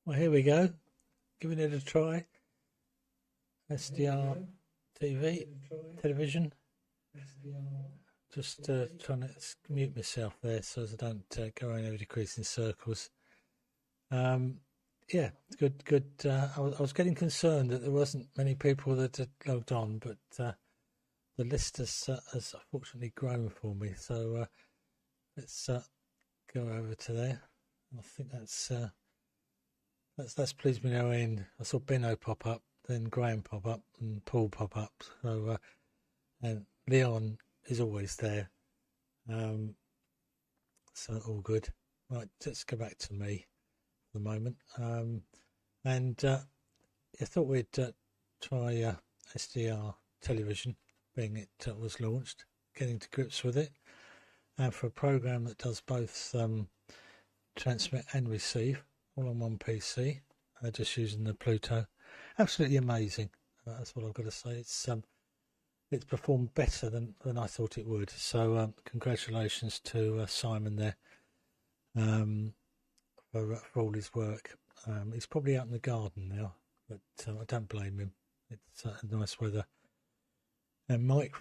Well, here we go. Giving it a try. SDR TV, television. Just trying to mute myself there so as I don't go around over decreasing circles. Yeah, good, good. I was getting concerned that there wasn't many people that had logged on, but the list has fortunately grown for me. So let's go over to there. I think that's pleased me no end. I saw Benno pop up, then Graham pop up, and Paul pop up. So and Leon is always there. So all good. Right, let's go back to me for the moment. And I thought we'd try SDR television, being it was launched, getting to grips with it, and for a program that does both transmit and receive all on one PC, just using the Pluto. Absolutely amazing. That's what I've got to say. It's performed better than I thought it would. So congratulations to Simon there for all his work. He's probably out in the garden now, but I don't blame him. It's nice weather. And Mike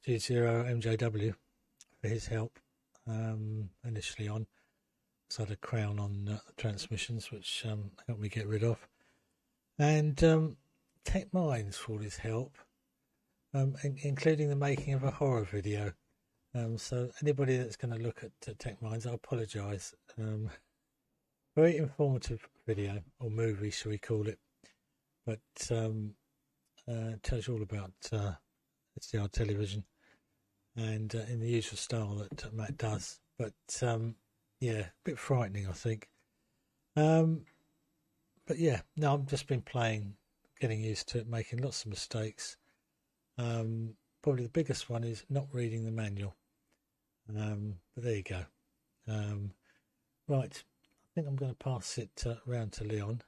G0MJW for his help initially on. So I had a crown on the transmissions, which helped me get rid of. And Tech Minds for all his help, including the making of a horror video. So anybody that's going to look at Tech Minds, I apologise. Very informative video, or movie, shall we call it. But tells you all about SDR television, and in the usual style that Matt does. But yeah, a bit frightening, I think. But yeah, no, I've just been playing, getting used to it, making lots of mistakes. Probably the biggest one is not reading the manual. But there you go. Right, I think I'm going to pass it round to Leon.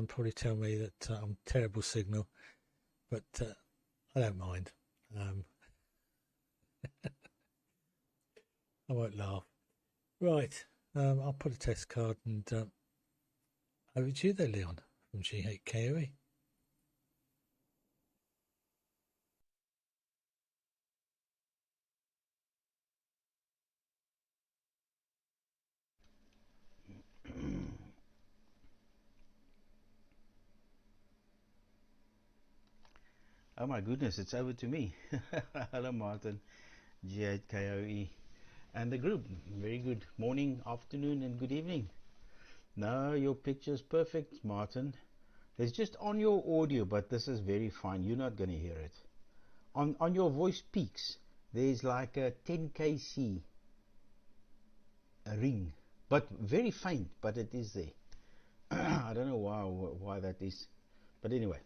Probably tell me that I'm terrible signal, but I don't mind. I won't laugh. Right, I'll put a test card and over to you there, Leon, from G8KOE. Oh my goodness, it's over to me. Hello Martin, G8KOE, and the group. Very good morning, afternoon, and good evening. No, your picture's perfect, Martin. There's just on your audio, but this is very fine. You're not going to hear it. On your voice peaks, there's like a 10 kc a ring, but very faint, but it is there. I don't know why that is, but anyway.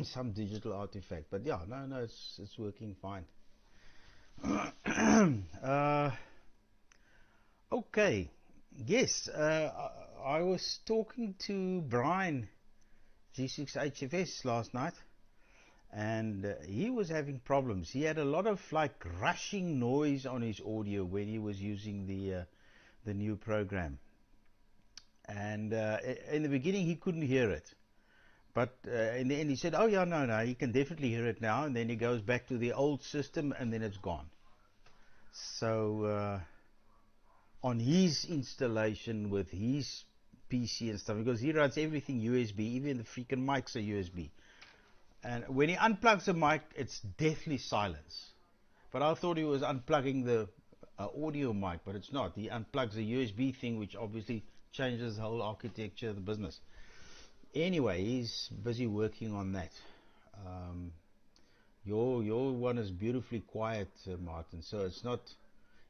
Some digital artifact, but yeah, no, it's working fine. Okay, yes, I was talking to Brian G6HFS last night, and he was having problems. He had a lot of like rushing noise on his audio when he was using the new program, and in the beginning he couldn't hear it. But in the end he said, oh yeah, no, he can definitely hear it now. And then he goes back to the old system and then it's gone. So on his installation with his PC and stuff, because he runs everything USB, even the freaking mics are USB. And when he unplugs the mic, it's deathly silence. But I thought he was unplugging the audio mic, but it's not. He unplugs the USB thing, which obviously changes the whole architecture of the business. Anyway, he's busy working on that. Your one is beautifully quiet, Martin. So it's not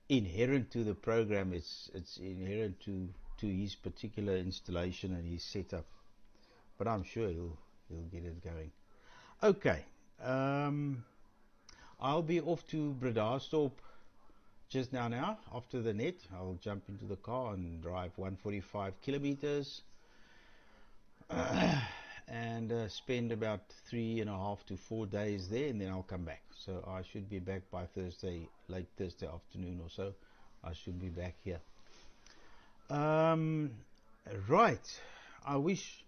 inherent to the program. It's inherent to his particular installation and his setup. But I'm sure he'll get it going. Okay. I'll be off to Bredasdorp just now. After the net, I'll jump into the car and drive 145 kilometers. And spend about 3.5 to 4 days there, and then I'll come back. So I should be back by Thursday, late Thursday afternoon or so. I should be back here. Right. I wish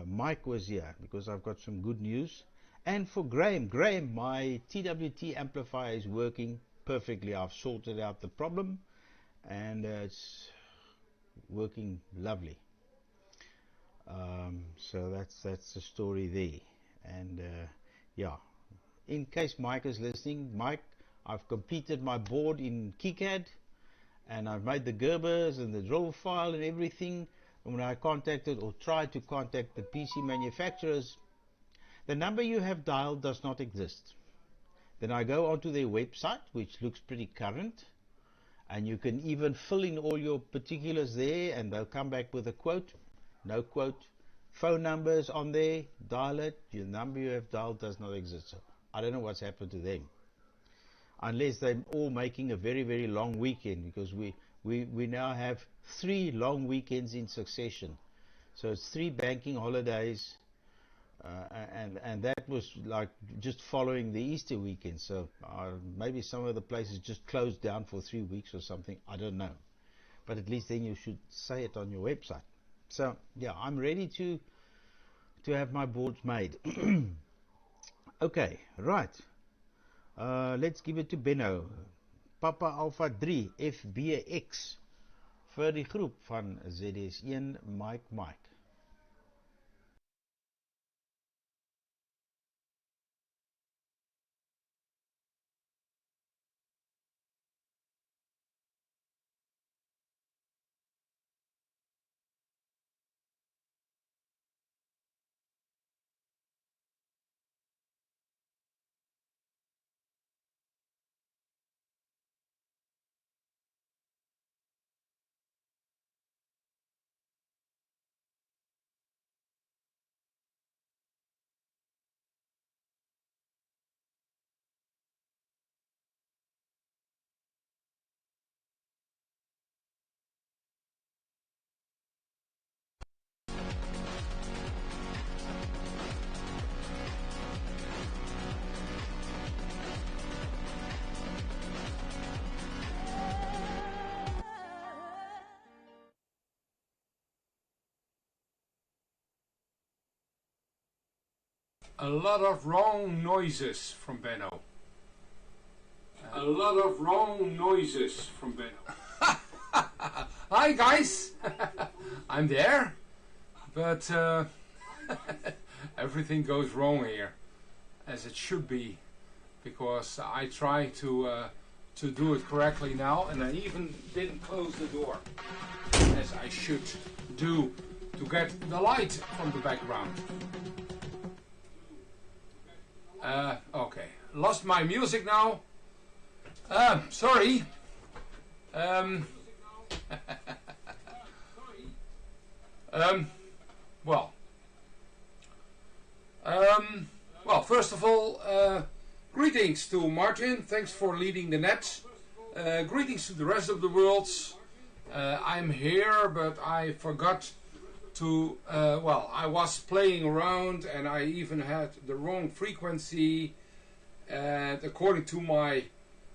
Mike was here, because I've got some good news. And for Graham, my TWT amplifier is working perfectly. I've sorted out the problem, and it's working lovely. So that's the story there. And yeah, in case Mike is listening, Mike, I've completed my board in KiCad, and I've made the Gerbers and the draw file and everything. And when I contacted or tried to contact the PC manufacturers, the number you have dialed does not exist. Then I go onto their website, which looks pretty current, and you can even fill in all your particulars there, and they'll come back with a quote. No quote. Phone numbers on there, dial it. The number you have dialed does not exist. So I don't know what's happened to them, unless they're all making a very, very long weekend, because we now have 3 long weekends in succession. So it's 3 banking holidays, and that was like just following the Easter weekend. So maybe some of the places just closed down for 3 weeks or something. I don't know. But at least then you should say it on your website. So yeah, I'm ready to have my boards made. Okay, right. Let's give it to Benno. Papa Alpha 3 FBX vir die groep van ZS1 Mike. A lot of wrong noises from Benno. A lot of wrong noises from Benno. Hi guys! I'm there, but everything goes wrong here, as it should be, because I try to do it correctly now, and I even didn't close the door, as I should do, to get the light from the background. Okay, lost my music now. Sorry. Well, first of all, greetings to Martin. Thanks for leading the net. Greetings to the rest of the world. I'm here, but I forgot to, I was playing around and I even had the wrong frequency, and according to my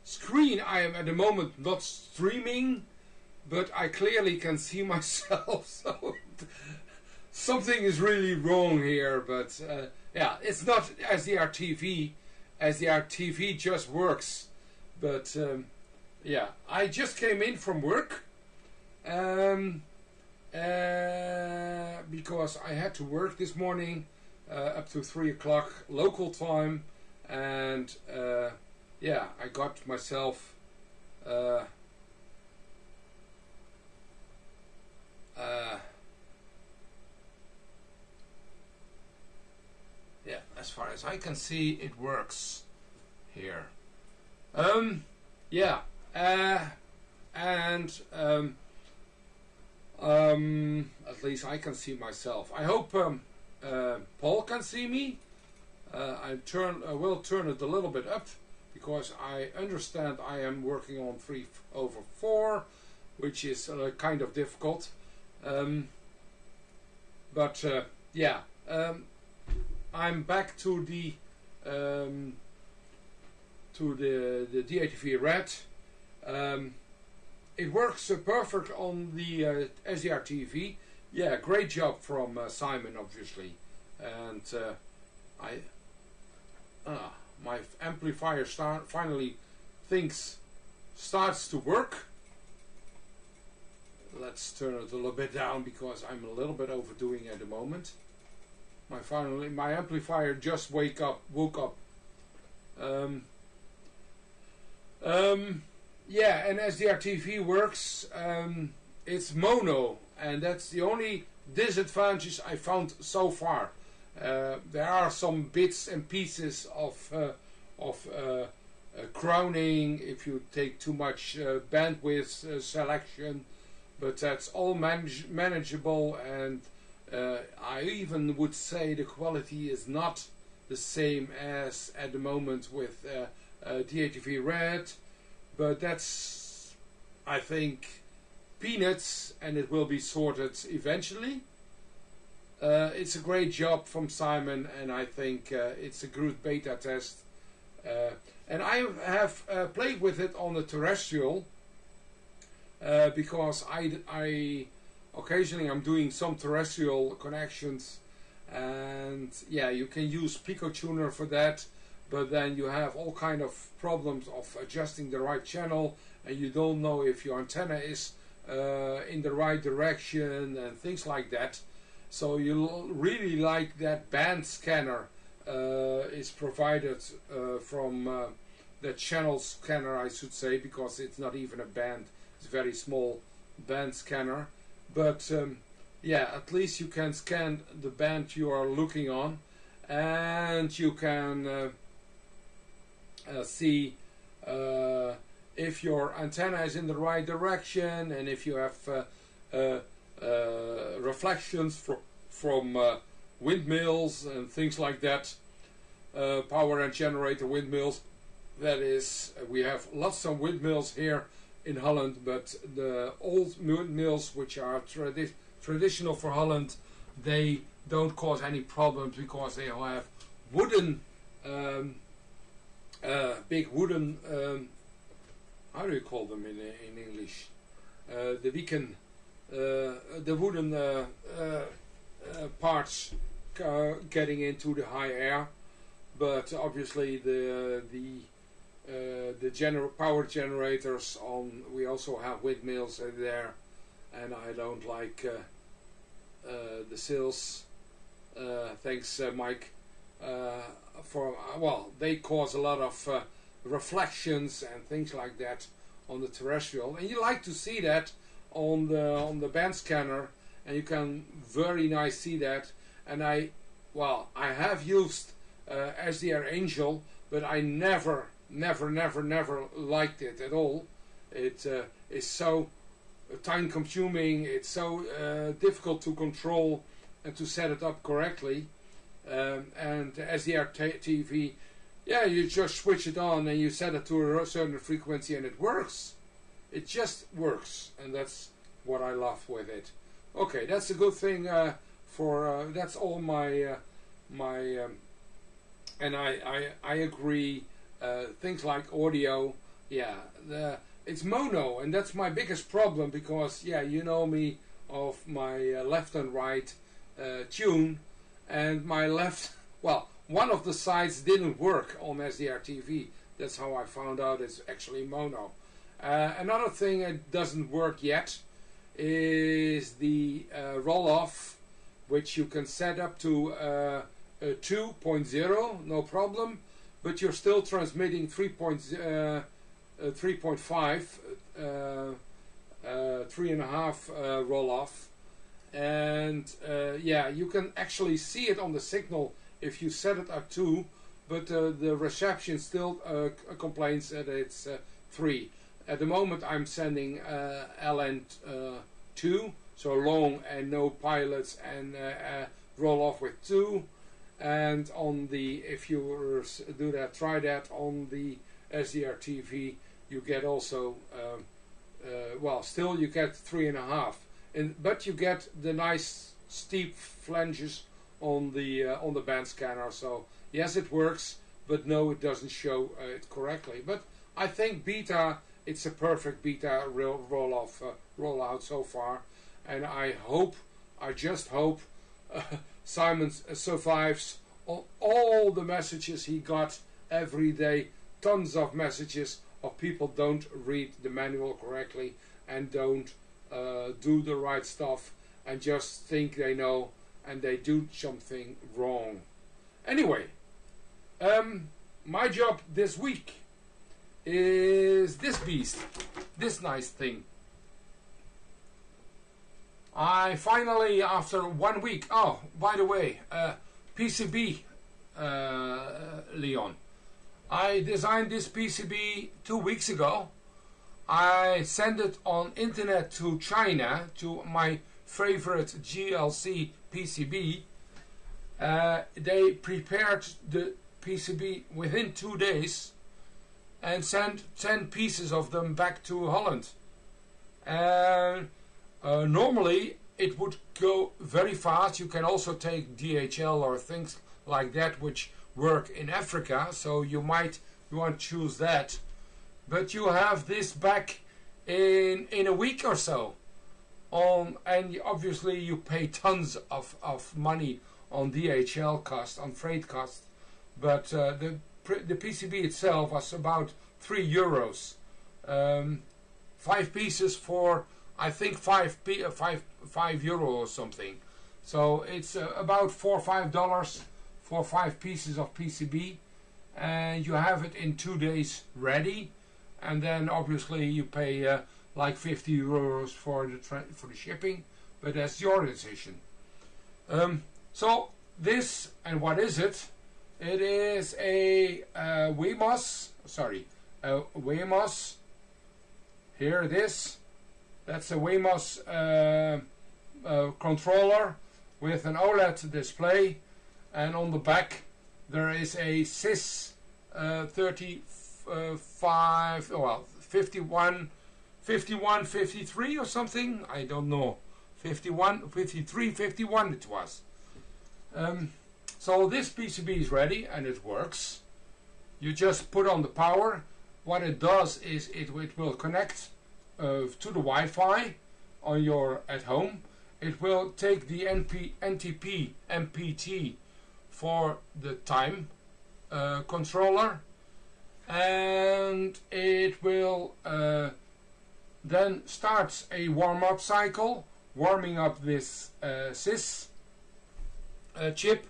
screen I am at the moment not streaming, but I clearly can see myself, so something is really wrong here, but yeah, it's not SDR TV. SDR TV just works, but yeah, I just came in from work, because I had to work this morning up to 3 o'clock local time, and yeah, I got myself yeah, as far as I can see, it works here. Yeah, and at least I can see myself. I hope Paul can see me. I will turn it a little bit up, because I understand I am working on 3/4, which is kind of difficult. But yeah, I'm back to the DATV Red. It works perfect on the SDR TV, yeah, great job from Simon, obviously. And my amplifier finally starts to work. Let's turn it a little bit down because I'm a little bit overdoing at the moment. My amplifier just woke up. Yeah, and SDR TV works. It's mono, and that's the only disadvantage I found so far. There are some bits and pieces of crowning if you take too much bandwidth selection, but that's all manageable, and I even would say the quality is not the same as at the moment with DATV Red, but that's, I think, peanuts, and it will be sorted eventually. It's a great job from Simon, and I think it's a good beta test. And I have played with it on the terrestrial because I occasionally I'm doing some terrestrial connections, and yeah, you can use Pico Tuner for that, but then you have all kind of problems of adjusting the right channel, and you don't know if your antenna is in the right direction and things like that. So you really like that band scanner is provided from the channel scanner, I should say, because it's not even a band, it's a very small band scanner. But yeah, at least you can scan the band you are looking on, and you can see if your antenna is in the right direction, and if you have reflections from windmills and things like that, power and generator windmills. That is, we have lots of windmills here in Holland, but the old windmills, which are traditional for Holland, they don't cause any problems because they have wooden, big wooden, how do you call them in English? The beacon. The wooden parts getting into the high air, but obviously the power generators we also have windmills there, and I don't like the sills. Thanks, Mike. They cause a lot of reflections and things like that on the terrestrial, and you like to see that on the band scanner, and you can very nice see that. And I have used SDR Angel, but I never liked it at all. It is so time consuming, it's so difficult to control and to set it up correctly. And SDR TV, yeah, you just switch it on and you set it to a certain frequency and it works. It just works, and that's what I love with it. Okay, that's a good thing that's all my and I agree. Things like audio, yeah, it's mono, and that's my biggest problem because, yeah, you know me of my left and right tune, and my left, one of the sides didn't work on SDR TV. That's how I found out it's actually mono. Another thing that doesn't work yet is the roll-off, which you can set up to 2.0, no problem, but you're still transmitting 3.5, 3.5 roll-off, and yeah, you can actually see it on the signal if you set it at 2, but the reception still complains that it's 3. At the moment I'm sending LN2, so long and no pilots, and roll off with 2. And on the, if you do that, try that on the SDR TV, you get also still you get 3.5, but you get the nice steep flanges on the band scanner. So yes, it works, but no, it doesn't show it correctly. But I think beta, it's a perfect beta rollout so far, and I hope I just hope Simon survives on all the messages he got every day. Tons of messages of people don't read the manual correctly and don't do the right stuff and just think they know and they do something wrong. Anyway, my job this week is this beast, this nice thing. I finally, after 1 week, oh, by the way, PCB, Leon. I designed this PCB 2 weeks ago. I sent it on internet to China, to my favorite GLC PCB. They prepared the PCB within 2 days and sent 10 pieces of them back to Holland. And normally it would go very fast. You can also take DHL or things like that which work in Africa, so you want to choose that. But you have this back in a week or so. And obviously you pay tons of money on DHL cost, on freight cost. But the PCB itself was about €3. 5 pieces for, I think, €5 or something. So it's about $4 or $5 for 5 pieces of PCB, and you have it in 2 days ready. And then obviously you pay like €50 for the shipping, but that's your decision. So this, and what is it? It is a WeMOS. Here it is. That's a WeMOS controller with an OLED display, and on the back there is a SIS 5153 or something. I don't know. 51, 53, 51 it was. So this PCB is ready and it works. You just put on the power. What it does is it will connect to the Wi-Fi on your at home. It will take the NTP MPT for the time controller, and it will then start a warm-up cycle, warming up this SIS chip,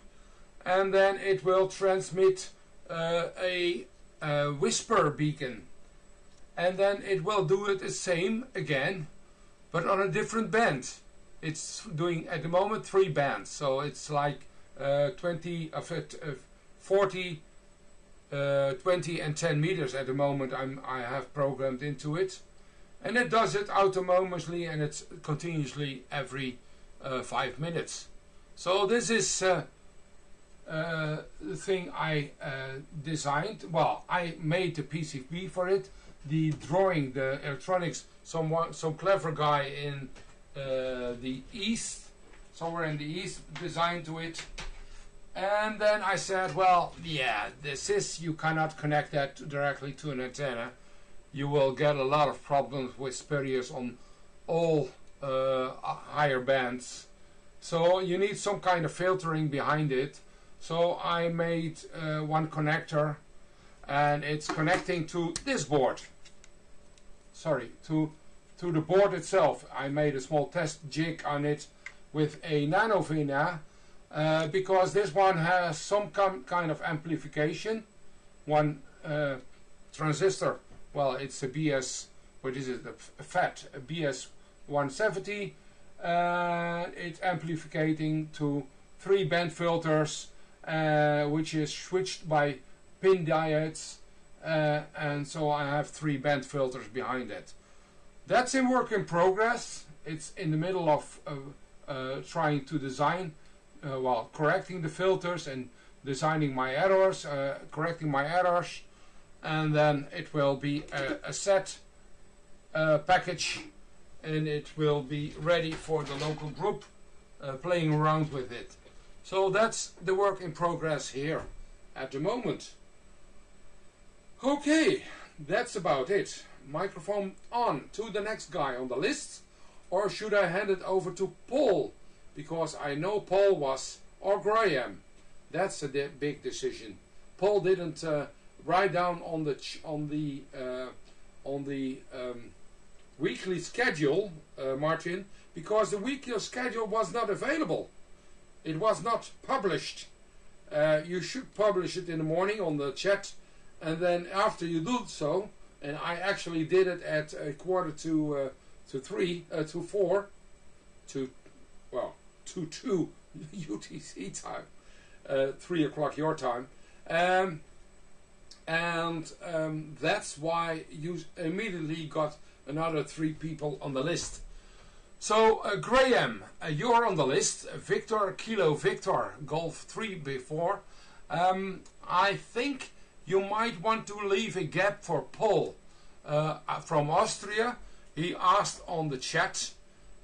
and then it will transmit a whisper beacon, and then it will do it the same again, but on a different band. It's doing at the moment 3 bands, so it's like 40, 20 and 10 meters at the moment. I have programmed into it, and it does it autonomously, and it's continuously every 5 minutes. So this is the thing I designed. Well, I made the PCB for it, the drawing, the electronics. Some clever guy in the east, somewhere in the east, designed to it. And then I said, well, yeah, the SIS, you cannot connect that directly to an antenna. You will get a lot of problems with spurious on all higher bands. So you need some kind of filtering behind it. So I made one connector, and it's connecting to this board. Sorry, to the board itself. I made a small test jig on it with a nanovina, because this one has some kind of amplification. One transistor, well, it's a BS, what is it, a FAT, a BS 170. It's amplifying to 3 band filters, which is switched by pin diodes, and so I have 3 band filters behind it. That's in work in progress. It's in the middle of trying to design, correcting the filters and designing my errors, correcting my errors, and then it will be a set package, and it will be ready for the local group playing around with it. So that's the work in progress here at the moment. Okay, that's about it. Microphone on to the next guy on the list, or should I hand it over to Paul because I know Paul was, or Graham. That's a big decision. Paul didn't write down on the weekly schedule, Martin, because the weekly schedule was not available. It was not published. You should publish it in the morning on the chat, and then after you do so, and I actually did it at a quarter to 4 to 2 UTC time, 3 o'clock your time, and that's why you immediately got another 3 people on the list. So Graham, you're on the list. Victor Kilo Victor Golf 3 before. I think you might want to leave a gap for Paul from Austria. He asked on the chat,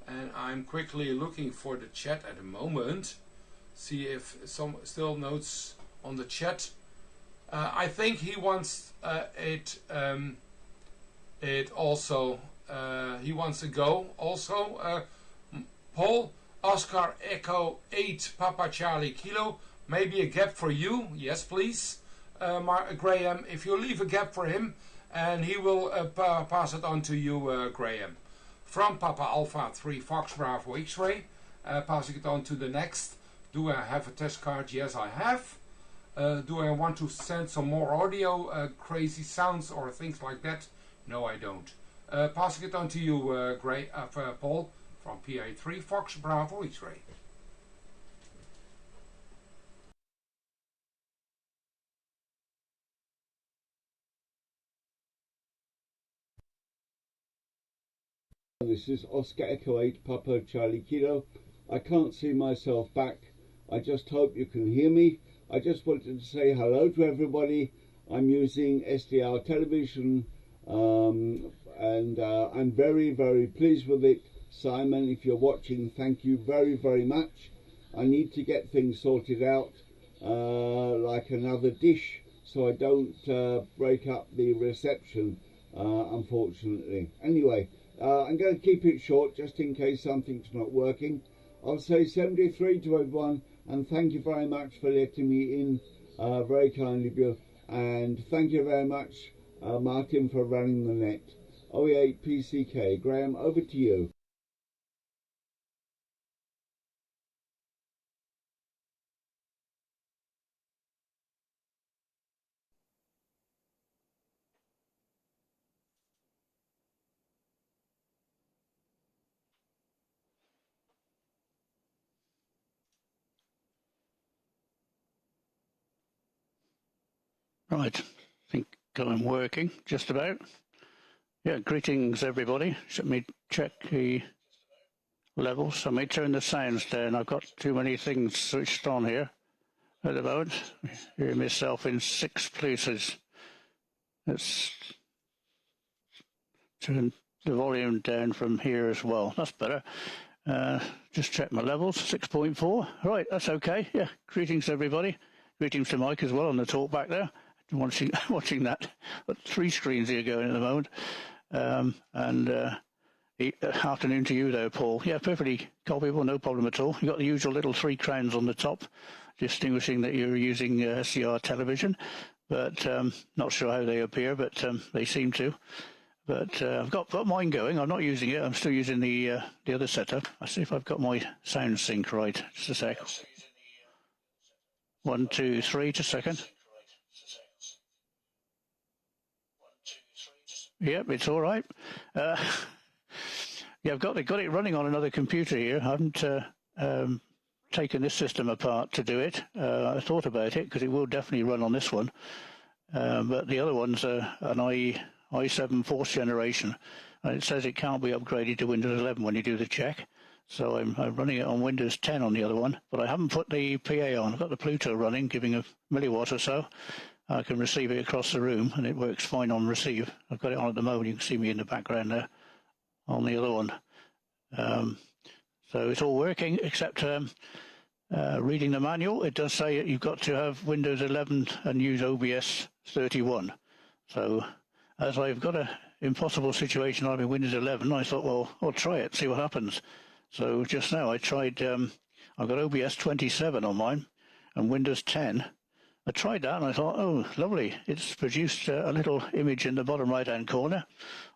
and I'm quickly looking for the chat at the moment. See if some still notes on the chat. I think he wants it also. He wants to go also. Paul, Oscar Echo 8 Papa Charlie Kilo. Maybe a gap for you. Yes, please. Graham, if you leave a gap for him, and he will pass it on to you, Graham. From Papa Alpha 3 Fox Bravo X-Ray, passing it on to the next. Do I have a test card? Yes, I have. Do I want to send some more audio, crazy sounds or things like that? No, I don't. Passing it on to you, Paul, from PA3 Fox Bravo X-Ray. This is Oscar Echo 8 Papa Charlie Kilo. I can't see myself back. I just hope you can hear me. I just wanted to say hello to everybody. I'm using SDR television and I'm very pleased with it. Simon, if you're watching, thank you very much. I need to get things sorted out like another dish so I don't break up the reception, unfortunately. Anyway, I'm going to keep it short just in case something's not working. I'll say 73 to everyone, and thank you very much for letting me in, very kindly of you. And thank you very much, Martin, for running the net. OE8 PCK. Graham, over to you. Right, I think I'm working just about. Yeah, greetings everybody. Let me check the levels. I may turn the sounds down. I've got too many things switched on here at the moment. I hear myself in 6 places. Let's turn the volume down from here as well. That's better. Just check my levels, 6.4. Right, that's okay. Yeah, greetings everybody. Greetings to Mike as well on the talk back there. Watching that. Got 3 screens here going at the moment. Afternoon to you there, Paul. Yeah, perfectly copyable, no problem at all. You've got the usual little 3 crowns on the top, distinguishing that you're using SCR television, but not sure how they appear, but they seem to. But I've got mine going. I'm not using it. I'm still using the other setup. I'll see if I've got my sound sync right. Just a sec. 1, 2, 3, just a second. Yep, it's all right. Yeah, I've got it running on another computer here. I haven't taken this system apart to do it. I thought about it because it will definitely run on this one. But the other one's an i7 4th generation, and it says it can't be upgraded to Windows 11 when you do the check. So I'm running it on Windows 10 on the other one, but I haven't put the PA on. I've got the Pluto running, giving a milliwatt or so. I can receive it across the room, and it works fine on receive. I've got it on at the moment. You can see me in the background there on the other one. So it's all working, except reading the manual. It does say you've got to have Windows 11 and use OBS 31. So as I've got an impossible situation, I'm in Windows 11, I thought, well, I'll try it, see what happens. So just now I tried I've got OBS 27 on mine and Windows 10. I tried that and I thought, oh, lovely. It's produced a little image in the bottom right-hand corner.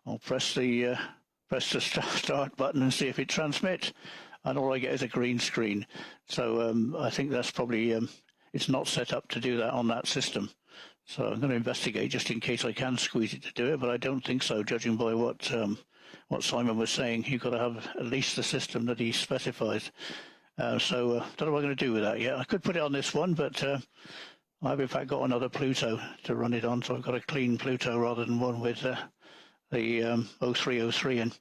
I'll press the start button and see if it transmits. And all I get is a green screen. So I think that's probably, it's not set up to do that on that system. So I'm going to investigate just in case I can squeeze it to do it, but I don't think so, judging by what Simon was saying. You've got to have at least the system that he specifies. So don't know what I'm going to do with that yet. I could put it on this one, but I've in fact got another Pluto to run it on, so I've got a clean Pluto rather than one with the 0303 in.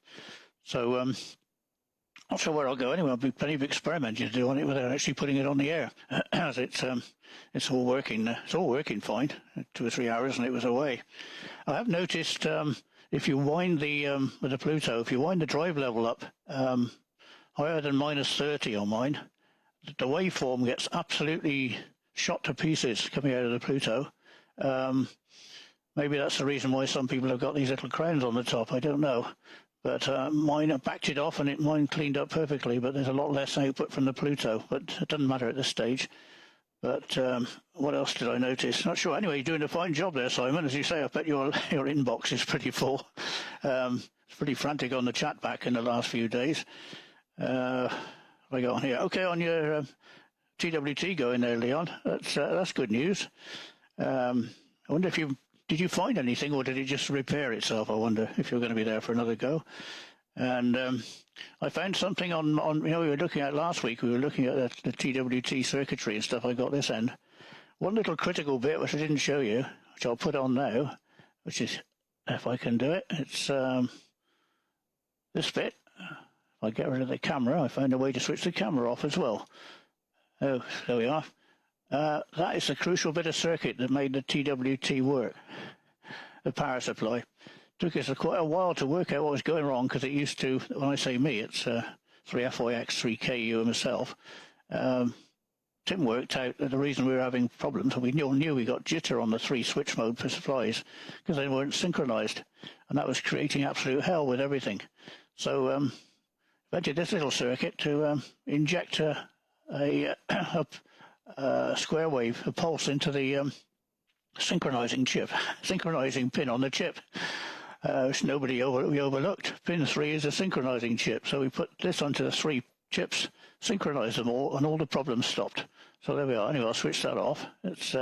So not sure where I'll go anyway. I'll be plenty of experimenting to do on it without actually putting it on the air, as it's all working. It's all working fine. 2 or 3 hours and it was away. I have noticed if you wind the with the Pluto, if you wind the drive level up higher than -30 on mine, the waveform gets absolutely shot to pieces coming out of the Pluto. Maybe that's the reason why some people have got these little crowns on the top. I don't know. But mine, I backed it off and mine cleaned up perfectly, but there's a lot less output from the Pluto. But it doesn't matter at this stage. But what else did I notice? Not sure. Anyway, you're doing a fine job there, Simon. As you say, I bet your inbox is pretty full. It's pretty frantic on the chat back in the last few days. What have I got on here? Okay, on your TWT going there, Leon. That's good news. I wonder if did you find anything, or did it just repair itself? I wonder if you're going to be there for another go. And I found something on we were looking at last week. We were looking at the TWT circuitry and stuff. I got this end. One little critical bit which I didn't show you, which I'll put on now, which is, if I can do it, it's this bit. If I get rid of the camera, I found a way to switch the camera off as well. Oh, there we are. That is the crucial bit of circuit that made the TWT work, the power supply. Took us quite a while to work out what was going wrong, because it used to, when I say me, it's 3FYX, 3KU and myself. Tim worked out that the reason we were having problems, and we knew we got jitter on the 3 switch mode for supplies, because they weren't synchronized, and that was creating absolute hell with everything. So invented this little circuit to inject a square wave, a pulse into the synchronizing pin on the chip, which we overlooked. Pin 3 is a synchronizing chip, so we put this onto the 3 chips, synchronized them all, and all the problems stopped. So there we are. Anyway, I'll switch that off. Let's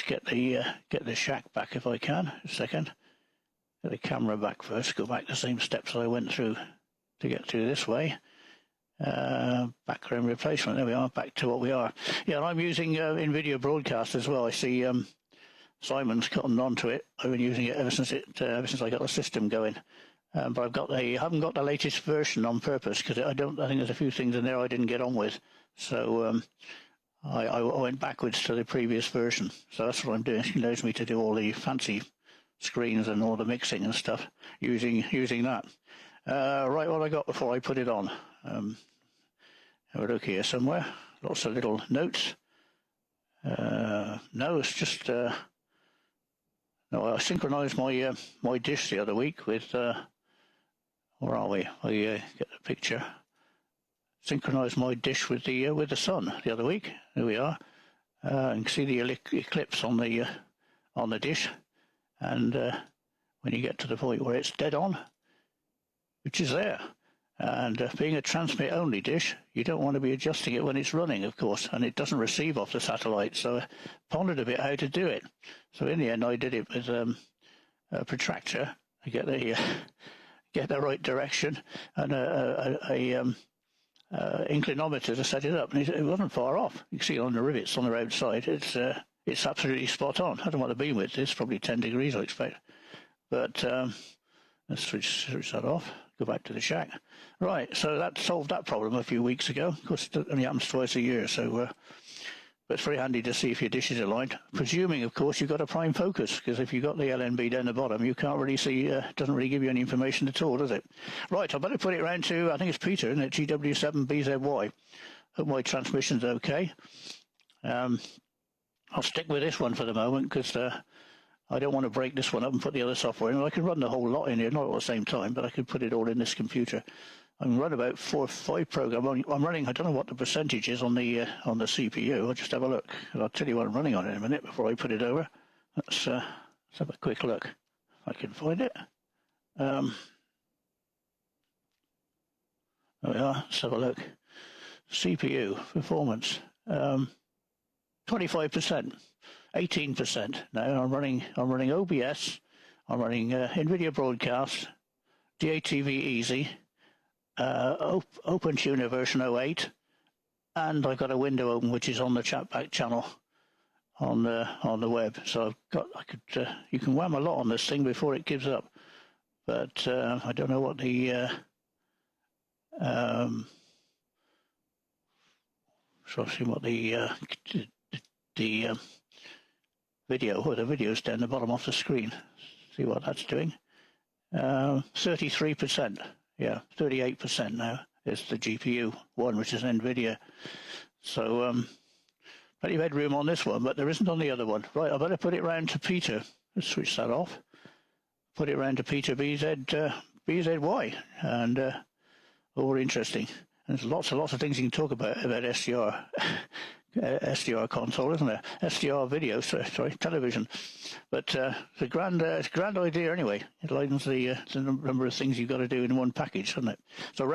get the shack back if I can. A second. Get the camera back first. Go back the same steps that I went through to get through this way. Background replacement. There we are, back to what we are. Yeah, and I'm using NVIDIA Broadcast as well. I see Simon's gotten onto it. I've been using it ever since I got the system going. But I haven't got the latest version on purpose, because I think there's a few things in there I didn't get on with. So I went backwards to the previous version. So that's what I'm doing. It allows me to do all the fancy screens and all the mixing and stuff using that. Right, what I got before I put it on. Have a look here somewhere. Lots of little notes. No, it's just no. I synchronized my dish the other week with where are we? I get the picture. Synchronized my dish with the sun the other week. There we are. You can see the eclipse on the dish, and when you get to the point where it's dead on, which is there. And being a transmit-only dish, you don't want to be adjusting it when it's running, of course, and it doesn't receive off the satellite. So I pondered a bit how to do it. So in the end, I did it with a protractor to get the right direction, and a inclinometer to set it up. And it wasn't far off. You can see on the rivets on the outside. It's absolutely spot on. I don't know what the beam width is. Probably 10 degrees, I expect. But let's switch that off. Go back to the shack. Right, so that solved that problem a few weeks ago. Of course, it only happens twice a year, so but it's very handy to see if your dish is aligned. Presuming, of course, you've got a prime focus, because if you've got the LNB down the bottom, you can't really see, doesn't really give you any information at all, does it? Right, I better put it round to, I think it's Peter, isn't it? GW7BZY. Hope my transmission's okay. I'll stick with this one for the moment, because I don't want to break this one up and put the other software in. I can run the whole lot in here, not at the same time, but I could put it all in this computer. I can run about 4 or 5 programs. I'm running. I don't know what the percentage is on the CPU. I'll just have a look. I'll tell you what I'm running on in a minute before I put it over. Let's have a quick look. If I can find it. There we are. Let's have a look. CPU performance. 25%, 18%. Now I'm running OBS. I'm running NVIDIA Broadcast, DATV Easy, OpenTuner version 08, and I've got a window open which is on the chatback channel on the web. So you can wham a lot on this thing before it gives up. But I don't know what the so I've seen what the video, or the video's down the bottom of the screen. See what that's doing. 33%, yeah, 38% now is the GPU one, which is NVIDIA. So plenty of headroom on this one, but there isn't on the other one. Right, I better put it round to Peter. Let's switch that off. Put it round to Peter BZY, and all interesting. There's lots and lots of things you can talk about SDR. SDR console, isn't it? SDR video, sorry, television. But it's a grand idea anyway. It lightens the number of things you've got to do in one package, doesn't it? So.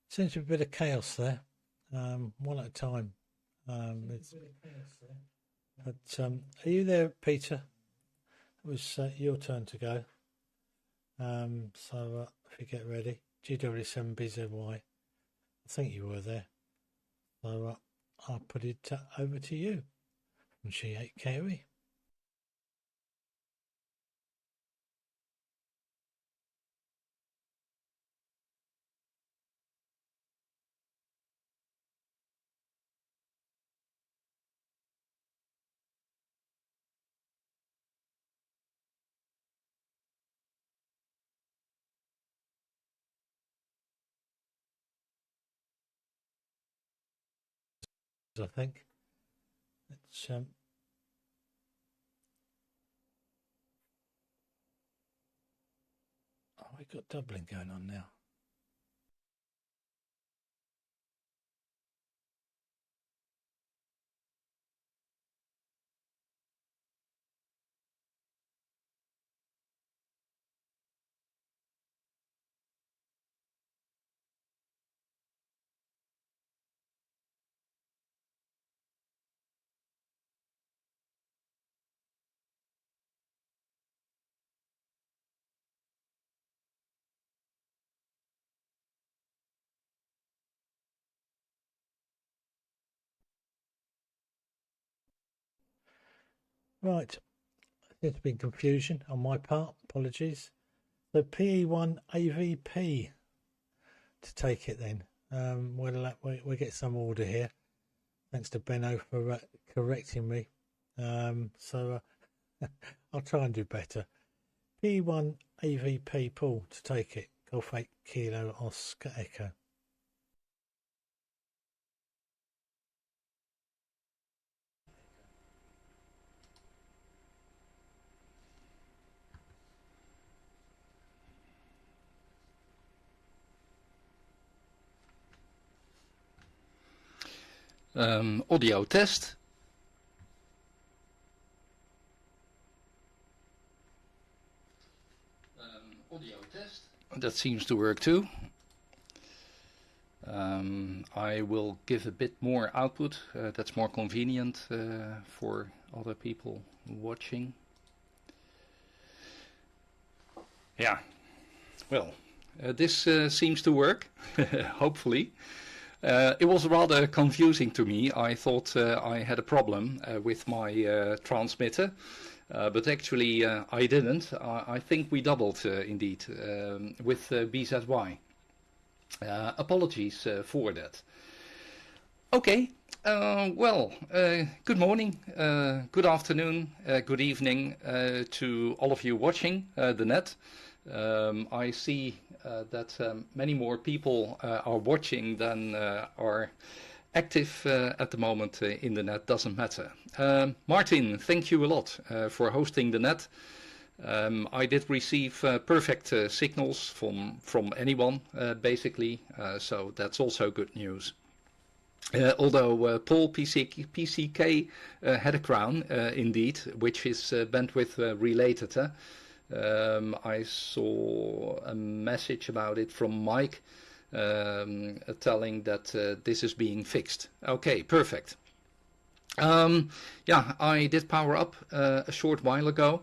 Seems to be a bit of chaos there. One at a time. But are you there, Peter? It was your turn to go. So if you get ready, GW7BZY. I think you were there. So I'll put it over to you from G8KOE. I think it's we've got doubling going on now. Right, there's been confusion on my part, apologies. So PE1 AVP to take it then. We'll get some order here. Thanks to Benno for correcting me. So I'll try and do better. P1 AVP Paul to take it. Golf 8 Kilo Oscar Echo. Audio test. Audio test. That seems to work too. I will give a bit more output. That's more convenient for other people watching. Yeah, well, this seems to work, hopefully. It was rather confusing to me. I thought I had a problem with my transmitter, but actually I didn't. I think we doubled indeed with BZY. Apologies for that. Okay, well, good morning, good afternoon, good evening to all of you watching the net. I see that many more people are watching than are active at the moment in the net. Doesn't matter. Martin, thank you a lot for hosting the net. I did receive perfect signals from anyone basically, so that's also good news. Although Paul PCK had a crown indeed, which is bandwidth related. I saw a message about it from Mike telling that this is being fixed. Okay, perfect. Yeah, I did power up a short while ago.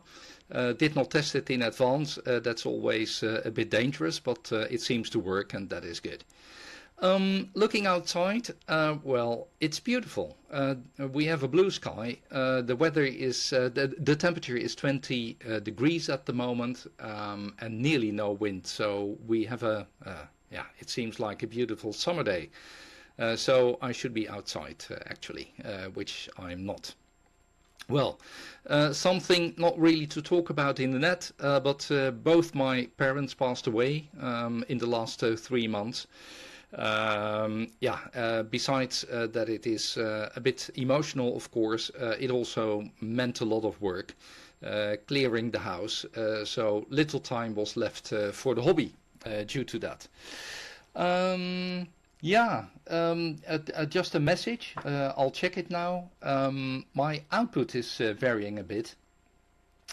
Did not test it in advance. That's always a bit dangerous, but it seems to work, and that is good. Looking outside, well, it's beautiful. We have a blue sky. The weather is, the temperature is 20 degrees at the moment, and nearly no wind. So we have yeah, it seems like a beautiful summer day. So I should be outside, actually, which I'm not. Well, something not really to talk about in the net, but both my parents passed away in the last 3 months. Yeah, besides that it is a bit emotional, of course, it also meant a lot of work clearing the house, so little time was left for the hobby due to that. Yeah, just a message. I'll check it now. My output is varying a bit,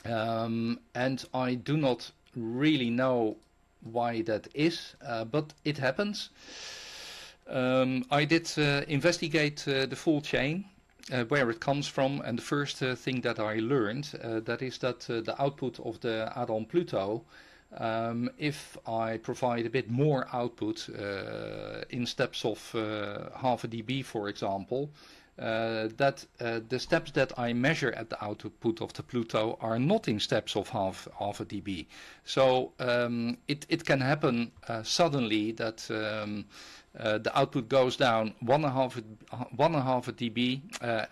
and I do not really know why that is, but it happens. I did investigate the full chain, where it comes from, and the first thing that I learned that is that the output of the add-on Pluto, if I provide a bit more output in steps of half a dB, for example, that the steps that I measure at the output of the Pluto are not in steps of half a dB. So it can happen suddenly that the output goes down 1.5 dB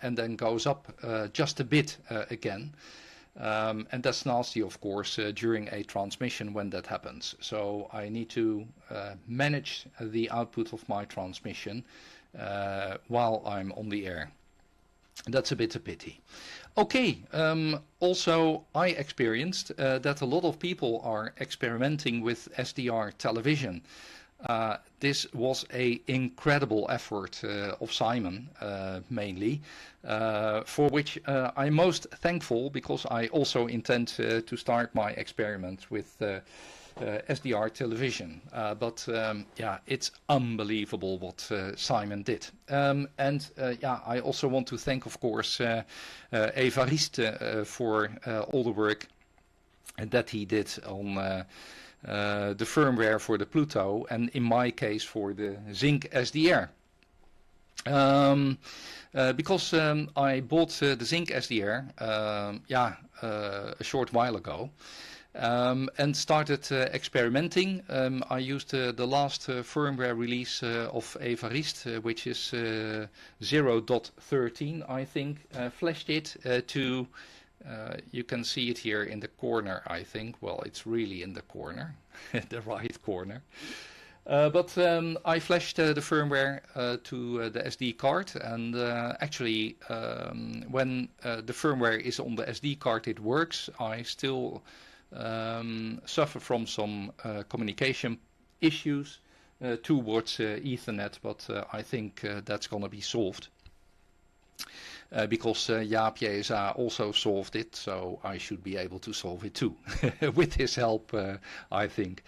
and then goes up just a bit again. And that's nasty, of course, during a transmission when that happens. So I need to manage the output of my transmission while I'm on the air. That's a bit a pity. Okay, also I experienced that a lot of people are experimenting with SDR television. This was an incredible effort of Simon, mainly, for which I'm most thankful, because I also intend to start my experiment with SDR television. But yeah, it's unbelievable what Simon did. And yeah, I also want to thank, of course, Evariste for all the work that he did on the firmware for the Pluto, and in my case for the Zinc SDR. Because I bought the zinc SDR a short while ago. And started experimenting. I used the last firmware release of Evarist, which is 0.13, I think. Flashed it to, you can see it here in the corner, I think. Well, it's really in the corner, the right corner. But I flashed the firmware to the SD card, and actually when the firmware is on the SD card it works. I still suffer from some communication issues towards Ethernet, but I think that's going to be solved. Because Jaap JSA also solved it, so I should be able to solve it too, with his help, I think.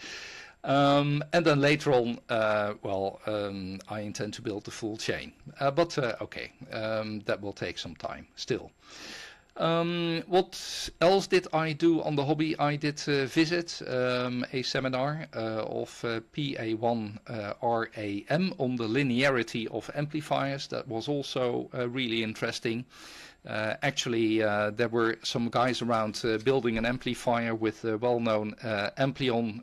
And then later on, I intend to build the full chain. But okay, that will take some time still. What else did I do on the hobby? I did visit a seminar of PA1 RAM on the linearity of amplifiers. That was also really interesting. Actually, there were some guys around building an amplifier with the well-known Amplion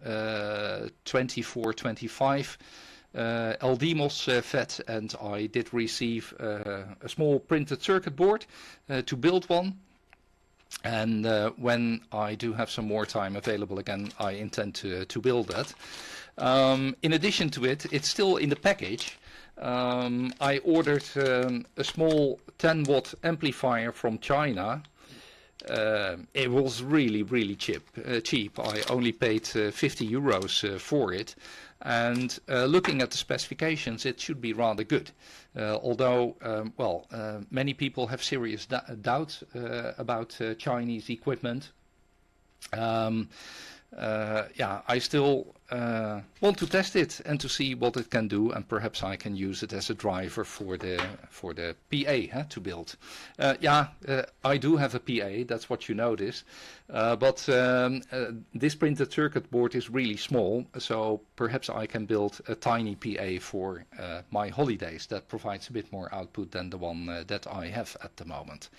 2425 LDMOS FET, and I did receive a small printed circuit board to build one. And when I do have some more time available again, I intend to build that. In addition to it, it's still in the package. I ordered a small 10-watt amplifier from China. It was really cheap. I only paid 50 euros for it. And looking at the specifications, it should be rather good. Although, many people have serious doubts about Chinese equipment. I still want to test it and to see what it can do, and perhaps I can use it as a driver for the PA to build. I do have a PA, that's what you notice, but this printed circuit board is really small, so perhaps I can build a tiny PA for my holidays that provides a bit more output than the one that I have at the moment.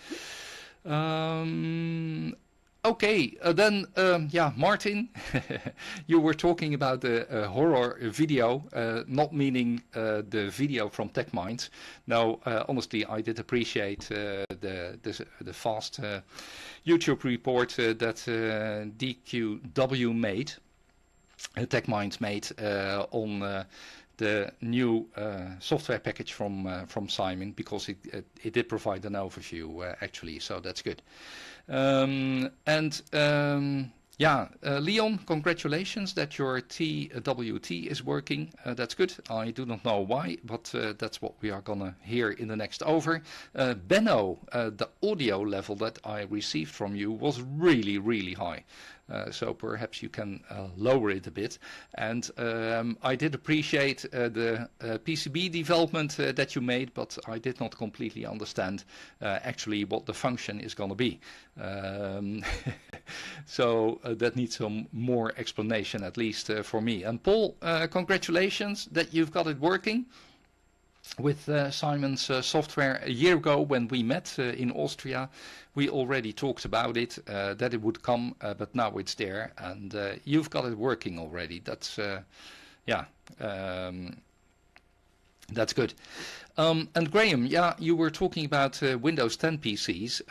Okay, then, Martin, you were talking about the horror video, not meaning the video from TechMinds. No, honestly, I did appreciate the fast YouTube report that DQW made, TechMinds made on the new software package from Simon, because it did provide an overview actually, so that's good. Leon, congratulations that your TWT is working. That's good. I do not know why, but that's what we are gonna hear in the next over. Benno, the audio level that I received from you was really high. So perhaps you can lower it a bit. And I did appreciate the PCB development that you made, but I did not completely understand actually what the function is going to be. So that needs some more explanation, at least for me. And Paul, congratulations that you've got it working with Simon's software. A year ago when we met in Austria, we already talked about it, that it would come, but now it's there, and you've got it working already. That's, that's good. And Graham, you were talking about Windows 10 PCs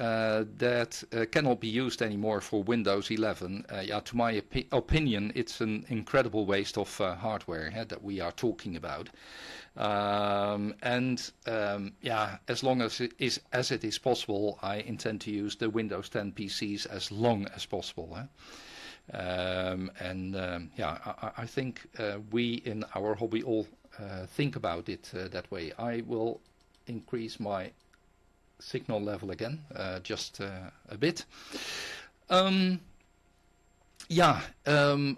that cannot be used anymore for Windows 11. To my opinion, it's an incredible waste of hardware that we are talking about. As long as it is possible, I intend to use the Windows 10 PCs as long as possible. I think we in our hobby all think about it that way. I will increase my signal level again, just a bit.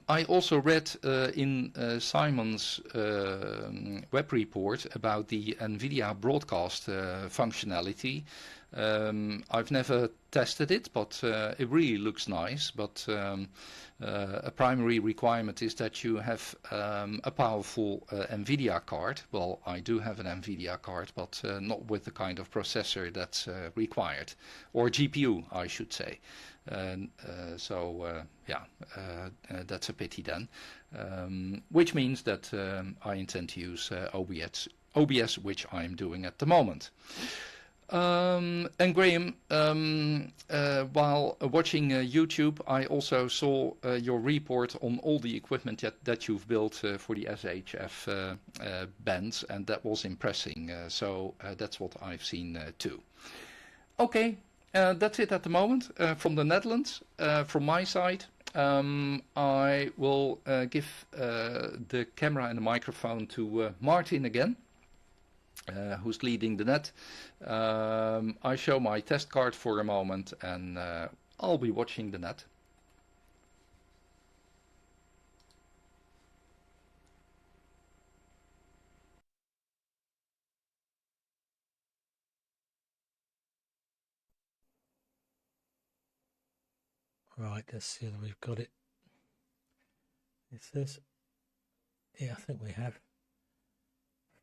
I also read in Simon's web report about the NVIDIA broadcast functionality. I've never tested it, but it really looks nice. But a primary requirement is that you have a powerful NVIDIA card. Well, I do have an NVIDIA card, but not with the kind of processor that's required, or GPU, I should say. That's a pity then. Which means that I intend to use OBS, which I'm doing at the moment. And Graham, while watching YouTube, I also saw your report on all the equipment that you've built for the SHF bands, and that was impressive. So that's what I've seen too. Okay, that's it at the moment from the Netherlands. From my side, I will give the camera and the microphone to Martin again. Who's leading the net. I show my test card for a moment, and I'll be watching the net. Right, let's see whether we've got it. It says, yeah, I think we have.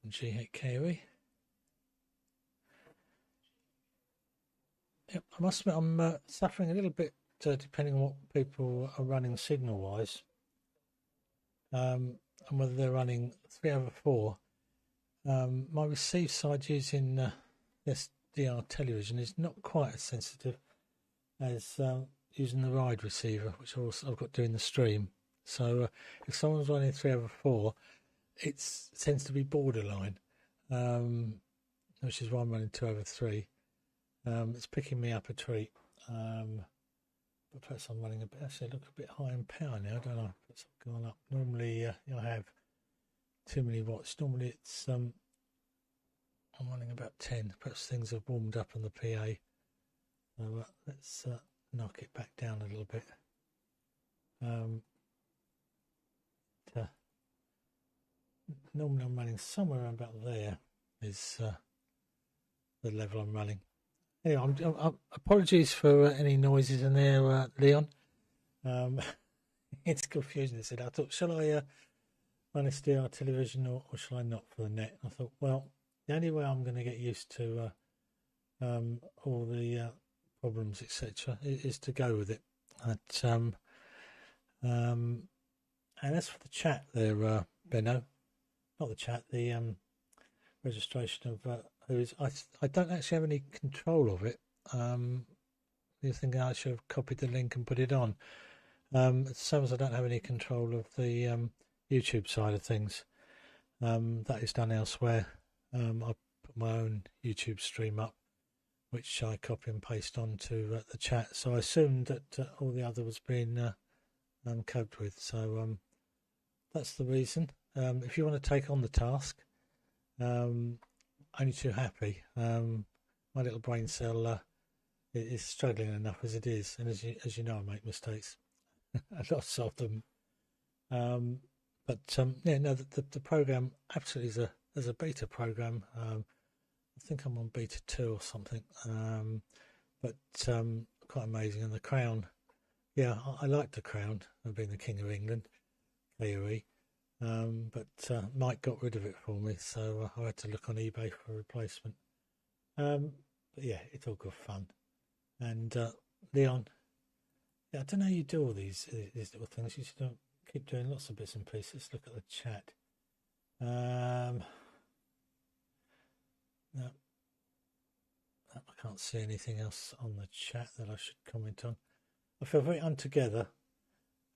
From G8KOE. Yep, I must admit I'm suffering a little bit depending on what people are running signal-wise, and whether they're running 3/4. My receive side using this DR television is not quite as sensitive as using the ride receiver, which I've got doing the stream. So if someone's running 3/4, it tends to be borderline, which is why I'm running 2/3. It's picking me up a treat, but perhaps I'm running a bit. Actually, I look a bit high in power now, don't I? Perhaps I've gone up. Normally, I have too many watts. Normally, it's I'm running about 10. Perhaps things have warmed up on the PA. So let's knock it back down a little bit. Normally, I'm running somewhere around about there. Is the level I'm running. Anyway, apologies for any noises in there, Leon. It's confusing. I said, I thought, shall I run a DR television or shall I not for the net? I thought, well, the only way I'm going to get used to all the problems, etc., is to go with it. And as for the chat there, Benno, not the chat, the registration of who's I don't actually have any control of it. You're thinking I should have copied the link and put it on. Same as I don't have any control of the YouTube side of things. That is done elsewhere. I put my own YouTube stream up, which I copy and paste onto the chat. So I assumed that all the other was being coped with. So that's the reason. If you want to take on the task, only too happy. My little brain cell is struggling enough as it is, and as you know, I make mistakes, lots of them. The program absolutely is a beta program. I think I'm on beta 2 or something, but quite amazing. And the Crown, yeah, I like the Crown. I've been the King of England, KOE. But Mike got rid of it for me, so I had to look on eBay for a replacement. But yeah, it's all good fun. And Leon, yeah, I don't know how you do all these little things. You should keep doing lots of bits and pieces. Let's look at the chat. No, I can't see anything else on the chat that I should comment on. I feel very untogether.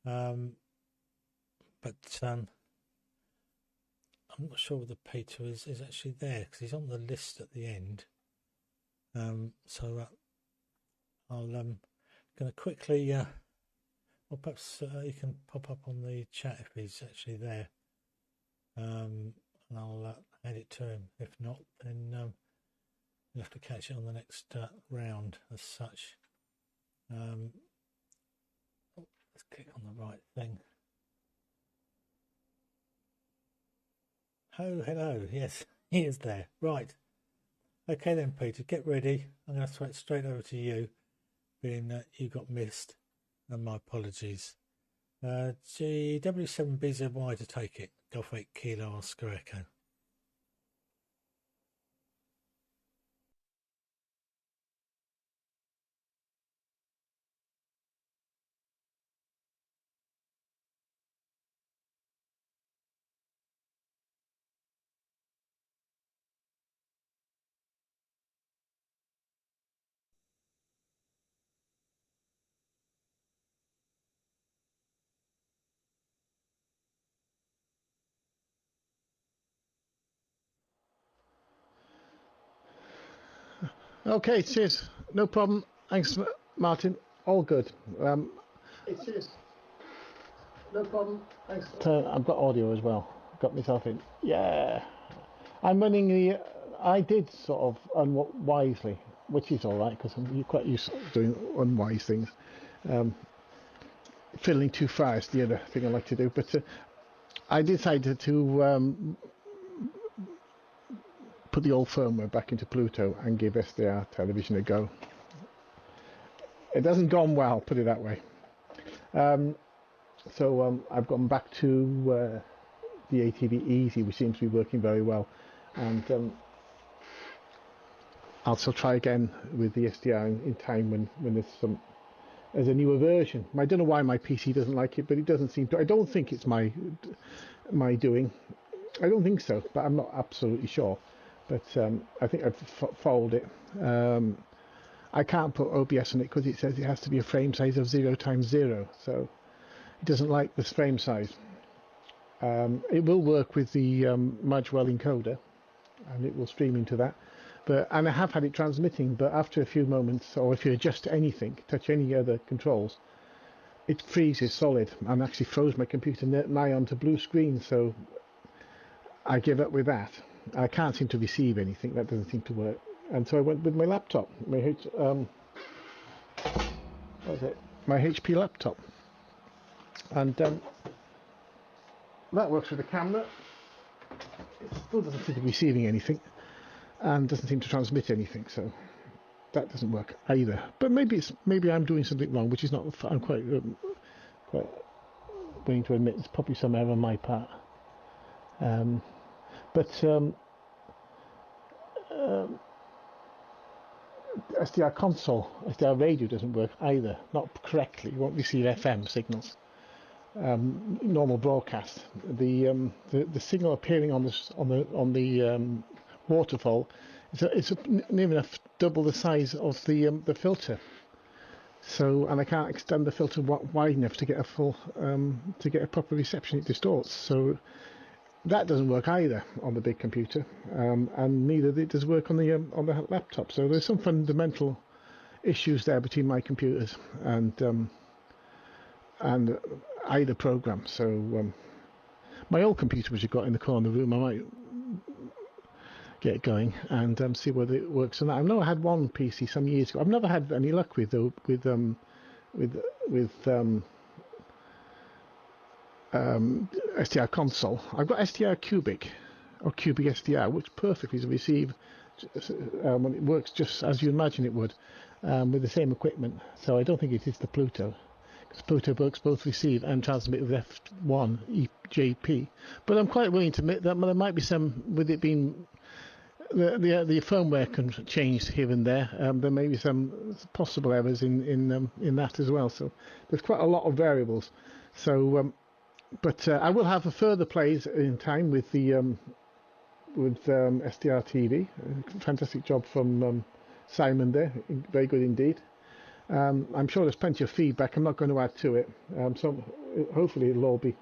But I'm not sure whether Peter is actually there because he's on the list at the end. So I'll going to quickly, or perhaps he can pop up on the chat if he's actually there, and I'll add it to him. If not, then you'll have to catch it on the next round as such. Let's click on the right thing. Oh, hello. Yes, he is there. Right. Okay then, Peter, get ready. I'm going to throw it straight over to you, being that you got missed, and my apologies. GW7BZY to take it. Golf 8 Kilo Oscar Echo. Okay, cheers. No problem. Thanks, Martin. All good. Cheers. No problem. Thanks. I've got audio as well. Got myself in. Yeah. I'm running the. I did sort of unwisely, which is all right because I'm quite used to doing unwise things. Fiddling too far is the other thing I like to do. But I decided to put the old firmware back into Pluto and give SDR television a go. It hasn't gone well, put it that way. So I've gone back to the DATV Easy, which seems to be working very well, and I'll still try again with the SDR in time when there's a newer version. I don't know why my PC doesn't like it, but it doesn't seem to. I don't think it's my doing. I don't think so, but I'm not absolutely sure. But I think I've followed it. I can't put OBS on it because it says it has to be a frame size of 0 times 0, so it doesn't like this frame size. It will work with the Magwell encoder, and it will stream into that. And I have had it transmitting, but after a few moments, or if you adjust anything, touch any other controls, it freezes solid and actually froze my computer nigh onto blue screen. So I give up with that. I can't seem to receive anything. That doesn't seem to work. And so I went with my laptop, my HP laptop, and that works with the camera. It still doesn't seem to be receiving anything, and doesn't seem to transmit anything. So that doesn't work either. But maybe I'm doing something wrong, which is not. I'm quite willing to admit it's probably some error on my part. SDR console, SDR radio doesn't work either, not correctly. You won't receive FM signals. Normal broadcast. The signal appearing on the waterfall is near enough double the size of the filter. So, and I can't extend the filter wide enough to get a proper reception. It distorts. So that doesn't work either on the big computer, and neither does work on the laptop. So there's some fundamental issues there between my computers and either program. So my old computer, which I got in the corner of the room, I might get going and see whether it works on that. I know I had one PC some years ago. I've never had any luck with SDR console. I've got SDR Cubic or Cubic SDR, which perfectly receive when it works just as you imagine it would, with the same equipment. So I don't think it is the Pluto, because Pluto works both receive and transmit with F1 EJP. But I'm quite willing to admit that there might be some, with it being the firmware can change here and there. There may be some possible errors in that as well. So there's quite a lot of variables. So. But I will have a further plays in time with the SDR TV. Fantastic job from Simon there, very good indeed. I'm sure there's plenty of feedback. I'm not going to add to it. So hopefully it'll all be